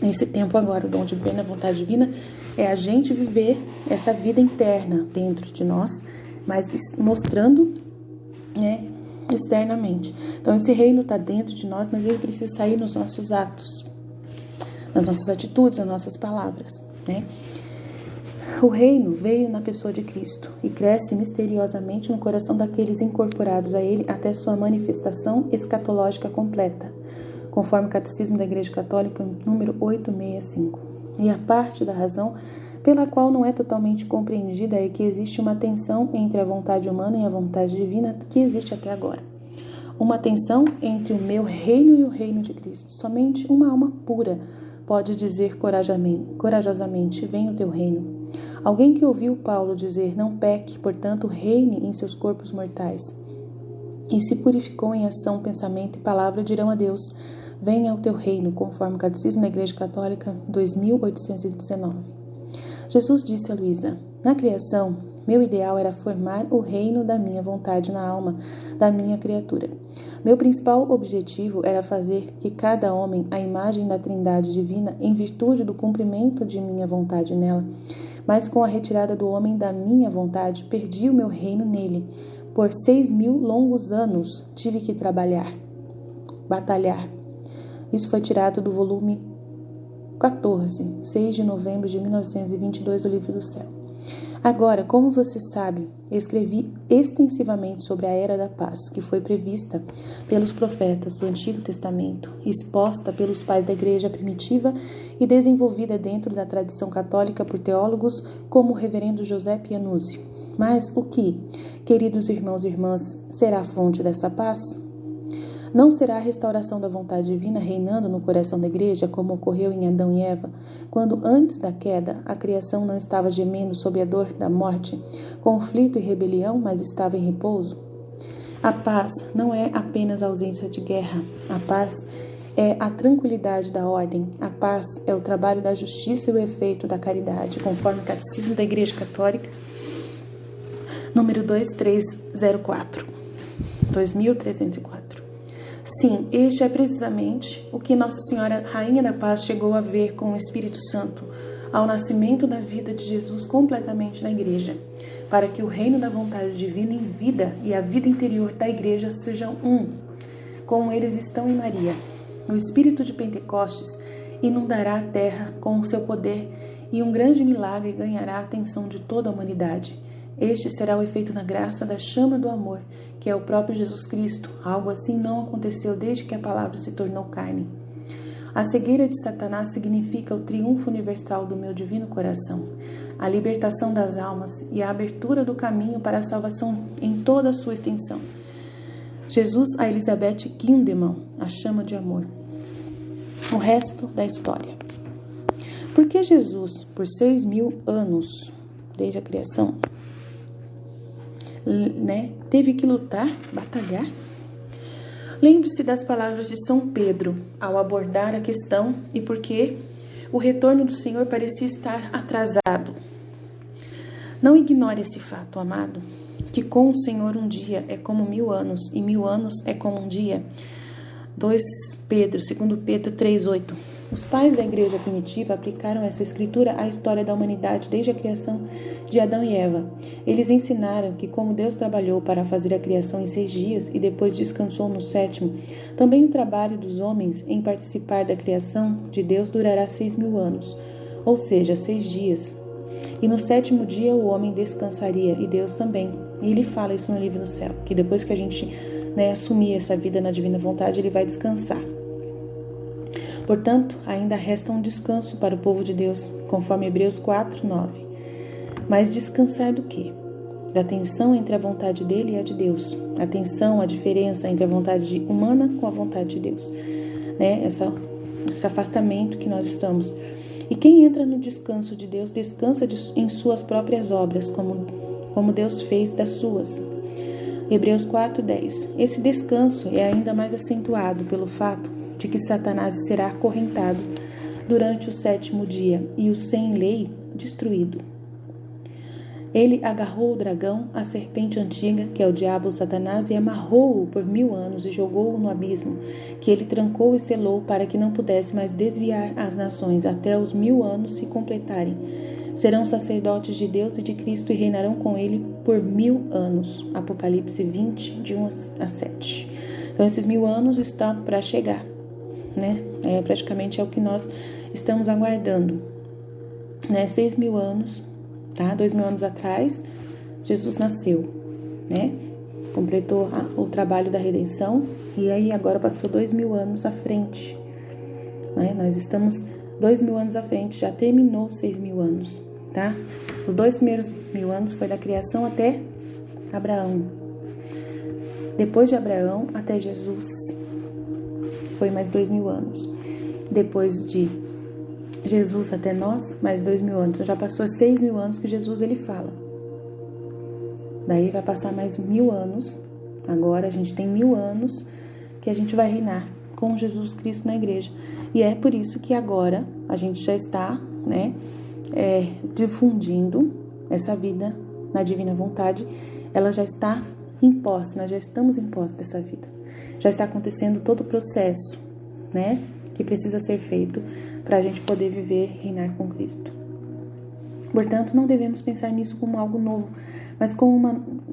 Nesse tempo agora, o dom de viver na vontade divina é a gente viver essa vida interna dentro de nós, mas mostrando, né, externamente. Então, esse reino está dentro de nós, mas ele precisa sair nos nossos atos, nas nossas atitudes, nas nossas palavras, né? O reino veio na pessoa de Cristo e cresce misteriosamente no coração daqueles incorporados a ele até sua manifestação escatológica completa, conforme o Catecismo da Igreja Católica, número 865. E a parte da razão pela qual não é totalmente compreendida é que existe uma tensão entre a vontade humana e a vontade divina que existe até agora. Uma tensão entre o meu reino e o reino de Cristo. Somente uma alma pura pode dizer corajosamente, venha o teu reino. Alguém que ouviu Paulo dizer, não peque, portanto reine em seus corpos mortais, e se purificou em ação, pensamento e palavra, dirão a Deus, venha o teu reino, conforme o Catecismo da Igreja Católica 2819. Jesus disse a Luísa, na criação, meu ideal era formar o reino da minha vontade na alma da minha criatura. Meu principal objetivo era fazer que cada homem, a imagem da Trindade divina, em virtude do cumprimento de minha vontade nela, mas com a retirada do homem da minha vontade, perdi o meu reino nele. Por 6.000 longos anos tive que batalhar. Isso foi tirado do volume 14, 6 de novembro de 1922 do Livro do Céu. Agora, como você sabe, escrevi extensivamente sobre a Era da Paz, que foi prevista pelos profetas do Antigo Testamento, exposta pelos pais da Igreja primitiva e desenvolvida dentro da tradição católica por teólogos como o reverendo José Pianuzzi. Mas o que, queridos irmãos e irmãs, será a fonte dessa paz? Não será a restauração da vontade divina reinando no coração da Igreja, como ocorreu em Adão e Eva, quando antes da queda a criação não estava gemendo sob a dor da morte, conflito e rebelião, mas estava em repouso? A paz não é apenas a ausência de guerra. A paz é a tranquilidade da ordem. A paz é o trabalho da justiça e o efeito da caridade, conforme o Catecismo da Igreja Católica, número 2304. Sim, este é precisamente o que Nossa Senhora Rainha da Paz chegou a ver com o Espírito Santo ao nascimento da vida de Jesus completamente na Igreja, para que o reino da vontade divina em vida e a vida interior da Igreja sejam um, como eles estão em Maria. O Espírito de Pentecostes inundará a terra com o seu poder e um grande milagre ganhará a atenção de toda a humanidade. Este será o efeito na graça da chama do amor, que é o próprio Jesus Cristo. Algo assim não aconteceu desde que a palavra se tornou carne. A cegueira de Satanás significa o triunfo universal do meu divino coração, a libertação das almas e a abertura do caminho para a salvação em toda a sua extensão. Jesus a Elizabeth Kinderman, a chama de amor. O resto da história. Por que Jesus, por 6.000 anos, desde a criação, teve que lutar, batalhar? Lembre-se das palavras de São Pedro ao abordar a questão e por que o retorno do Senhor parecia estar atrasado. Não ignore esse fato, amado, que com o Senhor um dia é como 1000 anos e 1000 anos é como um dia. 2 Pedro 3:8. Os pais da Igreja primitiva aplicaram essa escritura à história da humanidade desde a criação de Adão e Eva. Eles ensinaram que como Deus trabalhou para fazer a criação em 6 dias e depois descansou no 7º, também o trabalho dos homens em participar da criação de Deus durará 6.000 anos, ou seja, 6 dias. E no 7º dia o homem descansaria, e Deus também. E ele fala isso no Livro no Céu, que depois que a gente assumir essa vida na divina vontade, ele vai descansar. Portanto, ainda resta um descanso para o povo de Deus, conforme Hebreus 4:9. Mas descansar do quê? Da tensão entre a vontade dele e a de Deus. A tensão, a diferença entre a vontade humana com a vontade de Deus. Esse afastamento que nós estamos. E quem entra no descanso de Deus, descansa em suas próprias obras, como Deus fez das suas. Hebreus 4:10. Esse descanso é ainda mais acentuado pelo fato de que Satanás será acorrentado durante o 7º dia e o sem lei destruído. Ele agarrou o dragão, a serpente antiga, que é o diabo ou Satanás, e amarrou-o por 1000 anos e jogou-o no abismo, que ele trancou e selou para que não pudesse mais desviar as nações até os 1000 anos se completarem. Serão sacerdotes de Deus e de Cristo e reinarão com ele por 1000 anos. Apocalipse 20, de 1-7. Então, esses 1000 anos estão para chegar, praticamente é o que nós estamos aguardando, 6.000 anos, 2.000 anos atrás, Jesus nasceu, completou o trabalho da redenção e aí agora passou 2.000 anos à frente, nós estamos 2.000 anos à frente, já terminou 6.000 anos, Os 2 primeiros 1000 anos foi da criação até Abraão, depois de Abraão até Jesus, foi mais 2.000 anos. Depois de Jesus até nós, mais 2.000 anos. Então, já passou 6.000 anos que Jesus ele fala. Daí vai passar mais 1000 anos. Agora a gente tem 1000 anos que a gente vai reinar com Jesus Cristo na igreja. E é por isso que agora a gente já está, difundindo essa vida na divina vontade. Ela já está imposta, nós já estamos impostos dessa vida. Já está acontecendo todo o processo, que precisa ser feito para a gente poder viver e reinar com Cristo. Portanto, não devemos pensar nisso como algo novo, mas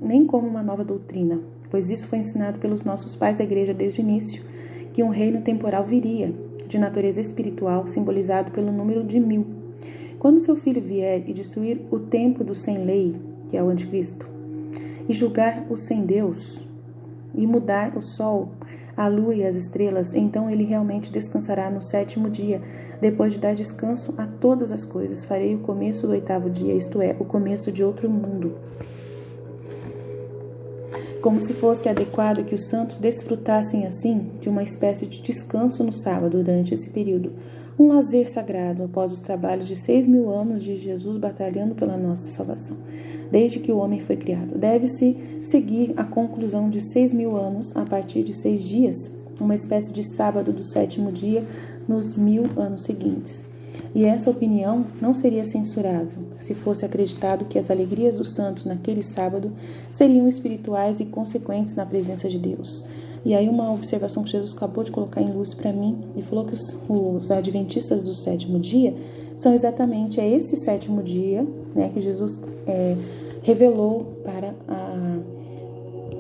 nem como uma nova doutrina, pois isso foi ensinado pelos nossos pais da igreja desde o início, que um reino temporal viria, de natureza espiritual, simbolizado pelo número de 1000. Quando seu filho vier e destruir o templo do sem lei, que é o anticristo, e julgar o sem Deus, e mudar o sol, a lua e as estrelas, então ele realmente descansará no 7º dia. Depois de dar descanso a todas as coisas, farei o começo do 8º dia, isto é, o começo de outro mundo. Como se fosse adequado que os santos desfrutassem assim de uma espécie de descanso no sábado durante esse período, um lazer sagrado após os trabalhos de 6.000 anos de Jesus batalhando pela nossa salvação, desde que o homem foi criado. Deve-se seguir a conclusão de 6.000 anos a partir de 6 dias, uma espécie de sábado do 7º dia nos 1.000 anos seguintes. E essa opinião não seria censurável se fosse acreditado que as alegrias dos santos naquele sábado seriam espirituais e consequentes na presença de Deus. E aí uma observação que Jesus acabou de colocar em luz para mim, e falou que os adventistas do 7º dia são exatamente esse 7º dia, né, que Jesus revelou para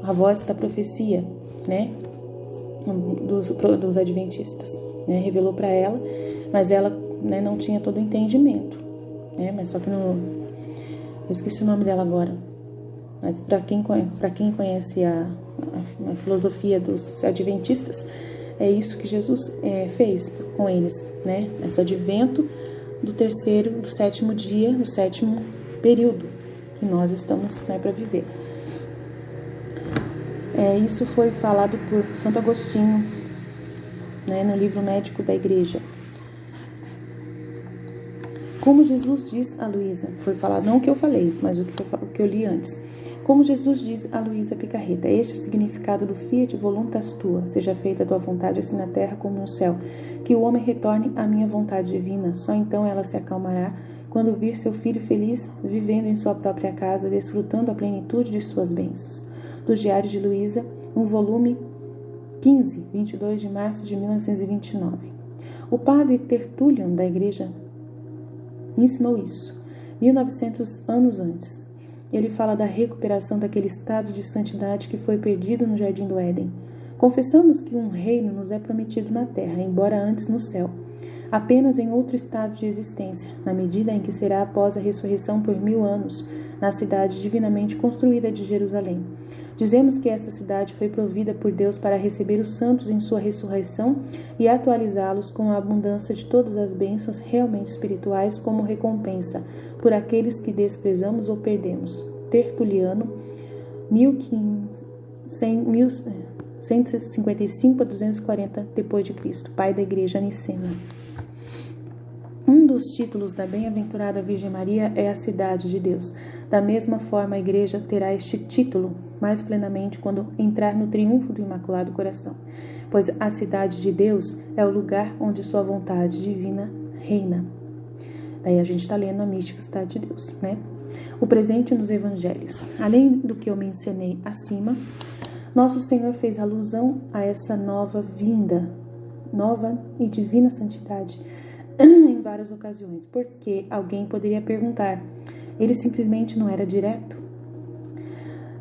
a voz da profecia, né, dos adventistas, né, revelou para ela, mas ela, né, não tinha todo o entendimento, né, mas só que eu esqueci o nome dela agora, mas para quem conhece a filosofia dos adventistas, é isso que Jesus fez com eles, né, esse advento do 7º dia, do 7º período que nós estamos, né, para viver. Isso foi falado por Santo Agostinho, né, no livro Médico da Igreja. Como Jesus diz a Luísa, foi falado, não o que eu falei, mas o que eu li antes. Como Jesus diz a Luísa Picarreta, este é o significado do Fiat voluntas tua, seja feita a tua vontade assim na terra como no céu, que o homem retorne à minha vontade divina, só então ela se acalmará quando vir seu filho feliz, vivendo em sua própria casa, desfrutando a plenitude de suas bênçãos. Dos Diários de Luísa, um volume 15, 22 de março de 1929. O padre Tertullian da igreja ensinou isso, 1900 anos antes. Ele fala da recuperação daquele estado de santidade que foi perdido no Jardim do Éden. Confessamos que um reino nos é prometido na terra, embora antes no céu, apenas em outro estado de existência, na medida em que será após a ressurreição por 1000 anos, na cidade divinamente construída de Jerusalém. Dizemos que esta cidade foi provida por Deus para receber os santos em sua ressurreição e atualizá-los com a abundância de todas as bênçãos realmente espirituais como recompensa por aqueles que desprezamos ou perdemos. Tertuliano, 1155 a 240 depois de Cristo, pai da igreja nicena. Um dos títulos da bem-aventurada Virgem Maria é a Cidade de Deus. Da mesma forma, a Igreja terá este título mais plenamente quando entrar no triunfo do Imaculado Coração, pois a Cidade de Deus é o lugar onde sua vontade divina reina. Daí a gente está lendo a mística Cidade de Deus, né? O presente nos Evangelhos. Além do que eu mencionei acima, Nosso Senhor fez alusão a essa nova vinda, nova e divina santidade, em várias ocasiões, porque alguém poderia perguntar, ele simplesmente não era direto?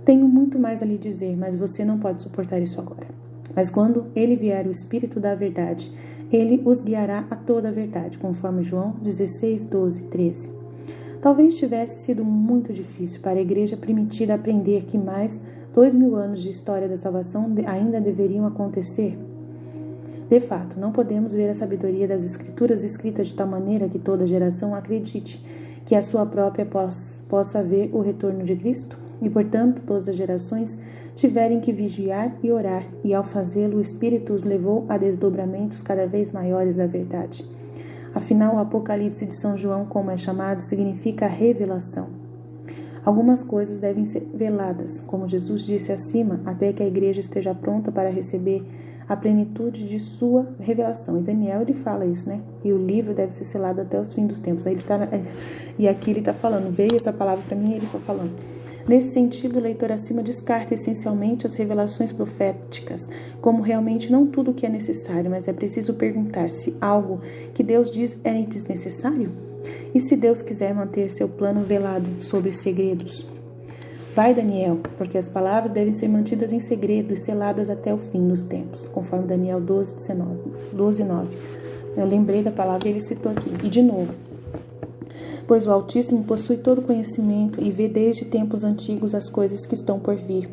Tenho muito mais a lhe dizer, mas você não pode suportar isso agora. Mas quando ele vier o Espírito da verdade, ele os guiará a toda a verdade, conforme João 16, 12, 13. Talvez tivesse sido muito difícil para a igreja primitiva aprender que mais 2000 anos de história da salvação ainda deveriam acontecer. De fato, não podemos ver a sabedoria das Escrituras escrita de tal maneira que toda geração acredite que a sua própria possa ver o retorno de Cristo, e, portanto, todas as gerações tiverem que vigiar e orar, e ao fazê-lo o Espírito os levou a desdobramentos cada vez maiores da verdade. Afinal, o Apocalipse de São João, como é chamado, significa revelação. Algumas coisas devem ser veladas, como Jesus disse acima, até que a igreja esteja pronta para receber a plenitude de sua revelação. E Daniel, ele fala isso, né? E o livro deve ser selado até os fins dos tempos. Aí e aqui ele está falando, veio essa palavra para mim e ele está falando. Nesse sentido, o leitor acima descarta essencialmente as revelações proféticas, como realmente não tudo o que é necessário, mas é preciso perguntar se algo que Deus diz é desnecessário? E se Deus quiser manter seu plano velado sobre segredos? Vai, Daniel, porque as palavras devem ser mantidas em segredo e seladas até o fim dos tempos, conforme Daniel 12, 9. Eu lembrei da palavra e ele citou aqui. E de novo, Pois o Altíssimo possui todo conhecimento e vê desde tempos antigos as coisas que estão por vir.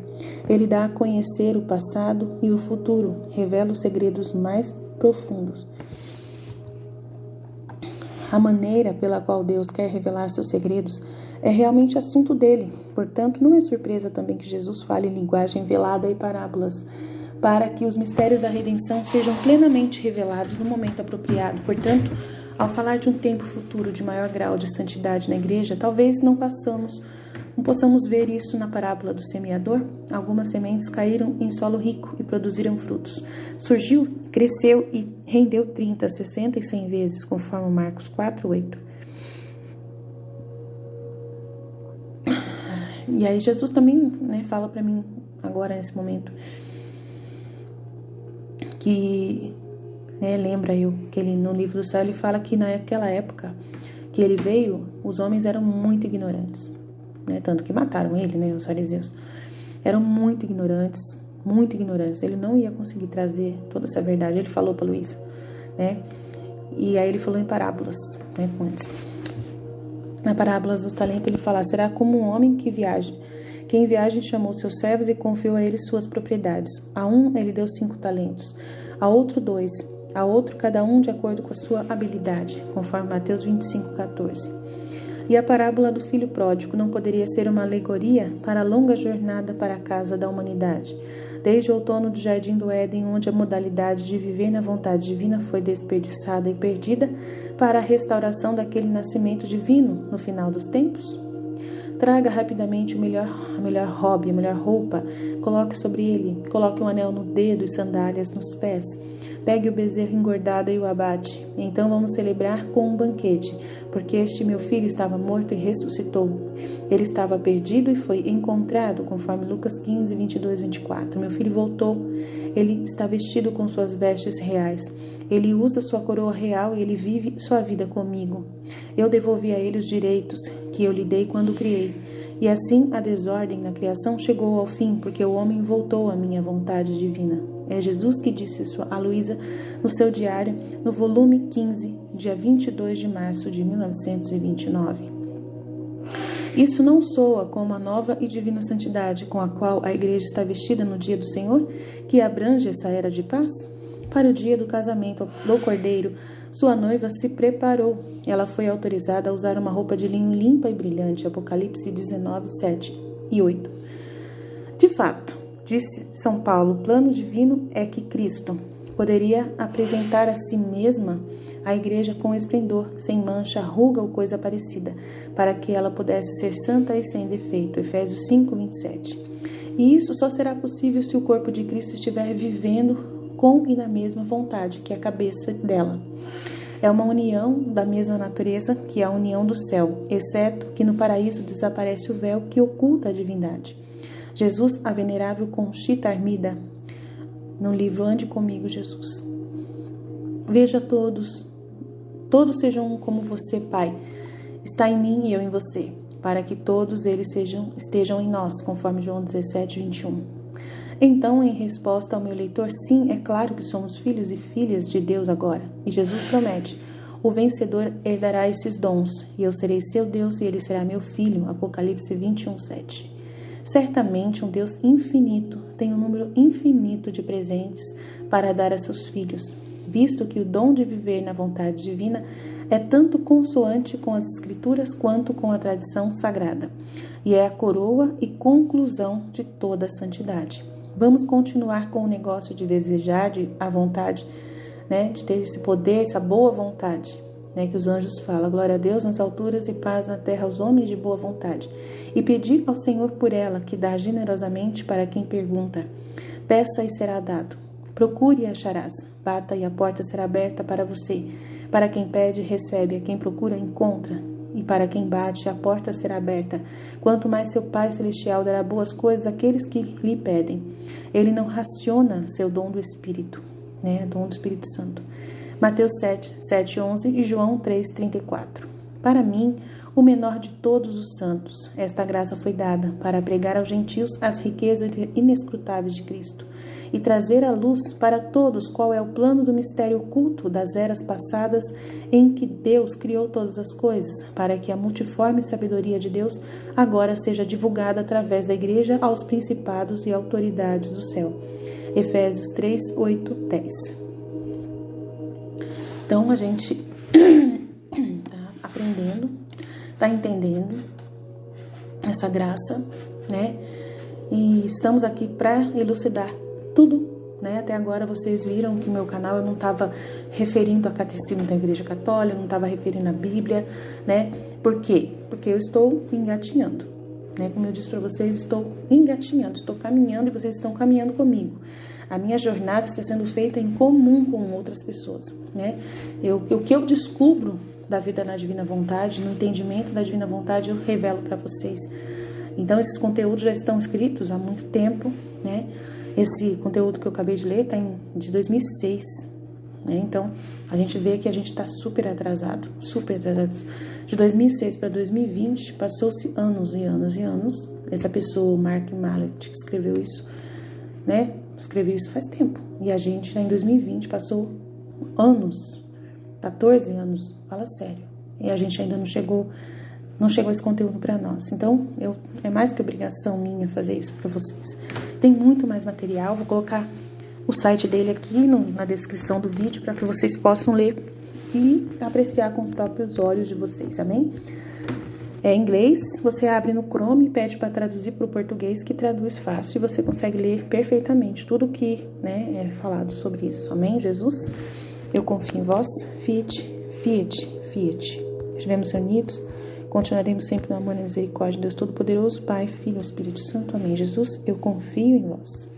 Ele dá a conhecer o passado e o futuro, revela os segredos mais profundos. A maneira pela qual Deus quer revelar seus segredos é realmente assunto dele. Portanto, não é surpresa também que Jesus fale em linguagem velada e parábolas, para que os mistérios da redenção sejam plenamente revelados no momento apropriado. Portanto, ao falar de um tempo futuro de maior grau de santidade na igreja, talvez não possamos ver isso na parábola do semeador. Algumas sementes caíram em solo rico e produziram frutos. Surgiu, cresceu e rendeu 30, 60 e 100 vezes, conforme Marcos 4:8. E aí Jesus também, fala para mim agora nesse momento que lembra eu que ele no livro do céu ele fala que naquela época que ele veio, os homens eram muito ignorantes, tanto que mataram ele, os fariseus eram muito ignorantes, ele não ia conseguir trazer toda essa verdade. Ele falou para Luísa, e aí ele falou em parábolas, com eles. Na parábola dos talentos ele fala: será como um homem que viaja. Quem viaja chamou seus servos e confiou a eles suas propriedades. A um ele deu 5 talentos, a outro 2, a outro cada um de acordo com a sua habilidade, conforme Mateus 25:14. E a parábola do filho pródigo não poderia ser uma alegoria para a longa jornada para a casa da humanidade, desde o outono do jardim do Éden, onde a modalidade de viver na vontade divina foi desperdiçada e perdida, para a restauração daquele nascimento divino no final dos tempos? Traga rapidamente a melhor hobby, a melhor roupa, coloque sobre ele, coloque um anel no dedo e sandálias nos pés. Pegue o bezerro engordado e o abate. Então vamos celebrar com um banquete, porque este meu filho estava morto e ressuscitou. Ele estava perdido e foi encontrado, conforme Lucas 15, 22, 24. Meu filho voltou. Ele está vestido com suas vestes reais. Ele usa sua coroa real e ele vive sua vida comigo. Eu devolvi a ele os direitos que eu lhe dei quando criei. E assim a desordem na criação chegou ao fim, porque o homem voltou à minha vontade divina. É Jesus que disse isso a Luísa no seu diário, no volume 15, dia 22 de março de 1929. Isso não soa como a nova e divina santidade com a qual a igreja está vestida no dia do Senhor, que abrange essa era de paz? Para o dia do casamento do Cordeiro, sua noiva se preparou. Ela foi autorizada a usar uma roupa de linho limpa e brilhante. Apocalipse 19, 7 e 8. De fato, disse São Paulo, o plano divino é que Cristo poderia apresentar a si mesma a igreja com esplendor, sem mancha, ruga ou coisa parecida, para que ela pudesse ser santa e sem defeito. Efésios 5, 27. E isso só será possível se o corpo de Cristo estiver vivendo com e na mesma vontade que a cabeça dela. É uma união da mesma natureza que a união do céu, exceto que no paraíso desaparece o véu que oculta a divindade. Jesus, a venerável Conchita Armida, no livro Ande Comigo, Jesus. Veja todos sejam como você, Pai. Está em mim e eu em você, para que todos eles estejam em nós, conforme João 17, 21. Então, em resposta ao meu leitor, sim, é claro que somos filhos e filhas de Deus agora. E Jesus promete: o vencedor herdará esses dons, e eu serei seu Deus e ele será meu filho. Apocalipse 21, 7. Certamente um Deus infinito tem um número infinito de presentes para dar a seus filhos, visto que o dom de viver na vontade divina é tanto consoante com as Escrituras quanto com a tradição sagrada, e é a coroa e conclusão de toda a santidade. Vamos continuar com o negócio de desejar a vontade, de ter esse poder, essa boa vontade, que os anjos falam: glória a Deus nas alturas e paz na terra aos homens de boa vontade. E pedir ao Senhor por ela, que dá generosamente para quem pergunta. Peça e será dado. Procure e acharás. Bata e a porta será aberta para você. Para quem pede, recebe. A quem procura, encontra. E para quem bate, a porta será aberta. Quanto mais seu Pai Celestial dará boas coisas àqueles que lhe pedem. Ele não raciona seu dom do Espírito, dom do Espírito Santo. Mateus 7, 7, 11 e João 3, 34. Para mim, o menor de todos os santos, esta graça foi dada para pregar aos gentios as riquezas inescrutáveis de Cristo e trazer à luz para todos qual é o plano do mistério oculto das eras passadas em que Deus criou todas as coisas, para que a multiforme sabedoria de Deus agora seja divulgada através da Igreja aos principados e autoridades do céu. Efésios 3, 8, 10. Então, a gente está aprendendo, está entendendo essa graça, né? E estamos aqui para elucidar tudo, né? Até agora vocês viram que meu canal eu não estava referindo a catecismo da Igreja Católica, eu não estava referindo a Bíblia, né? Por quê? Porque eu estou engatinhando, né? Como eu disse para vocês, estou engatinhando, estou caminhando e vocês estão caminhando comigo. A minha jornada está sendo feita em comum com outras pessoas, né? O que eu descubro da vida na divina vontade, no entendimento da divina vontade, eu revelo para vocês. Então, esses conteúdos já estão escritos há muito tempo, né? Esse conteúdo que eu acabei de ler está de 2006, né? Então, a gente vê que a gente está super atrasado. De 2006 para 2020, passou-se anos e anos e anos. Essa pessoa, Mark Mallet, que escreveu isso, né? Escreveu isso faz tempo. E a gente, em 2020, passou anos, 14 anos, fala sério. E a gente ainda não chegou esse conteúdo para nós. Então, é mais que obrigação minha fazer isso para vocês. Tem muito mais material, vou colocar o site dele aqui na descrição do vídeo para que vocês possam ler e apreciar com os próprios olhos de vocês, amém? É em inglês, você abre no Chrome e pede para traduzir para o português, que traduz fácil e você consegue ler perfeitamente tudo que, né, é falado sobre isso, amém? Jesus, eu confio em vós, fiat, fiat, fiat. Estivemos reunidos, continuaremos sempre no amor e misericórdia de Deus Todo-Poderoso, Pai, Filho e Espírito Santo, amém? Jesus, eu confio em vós.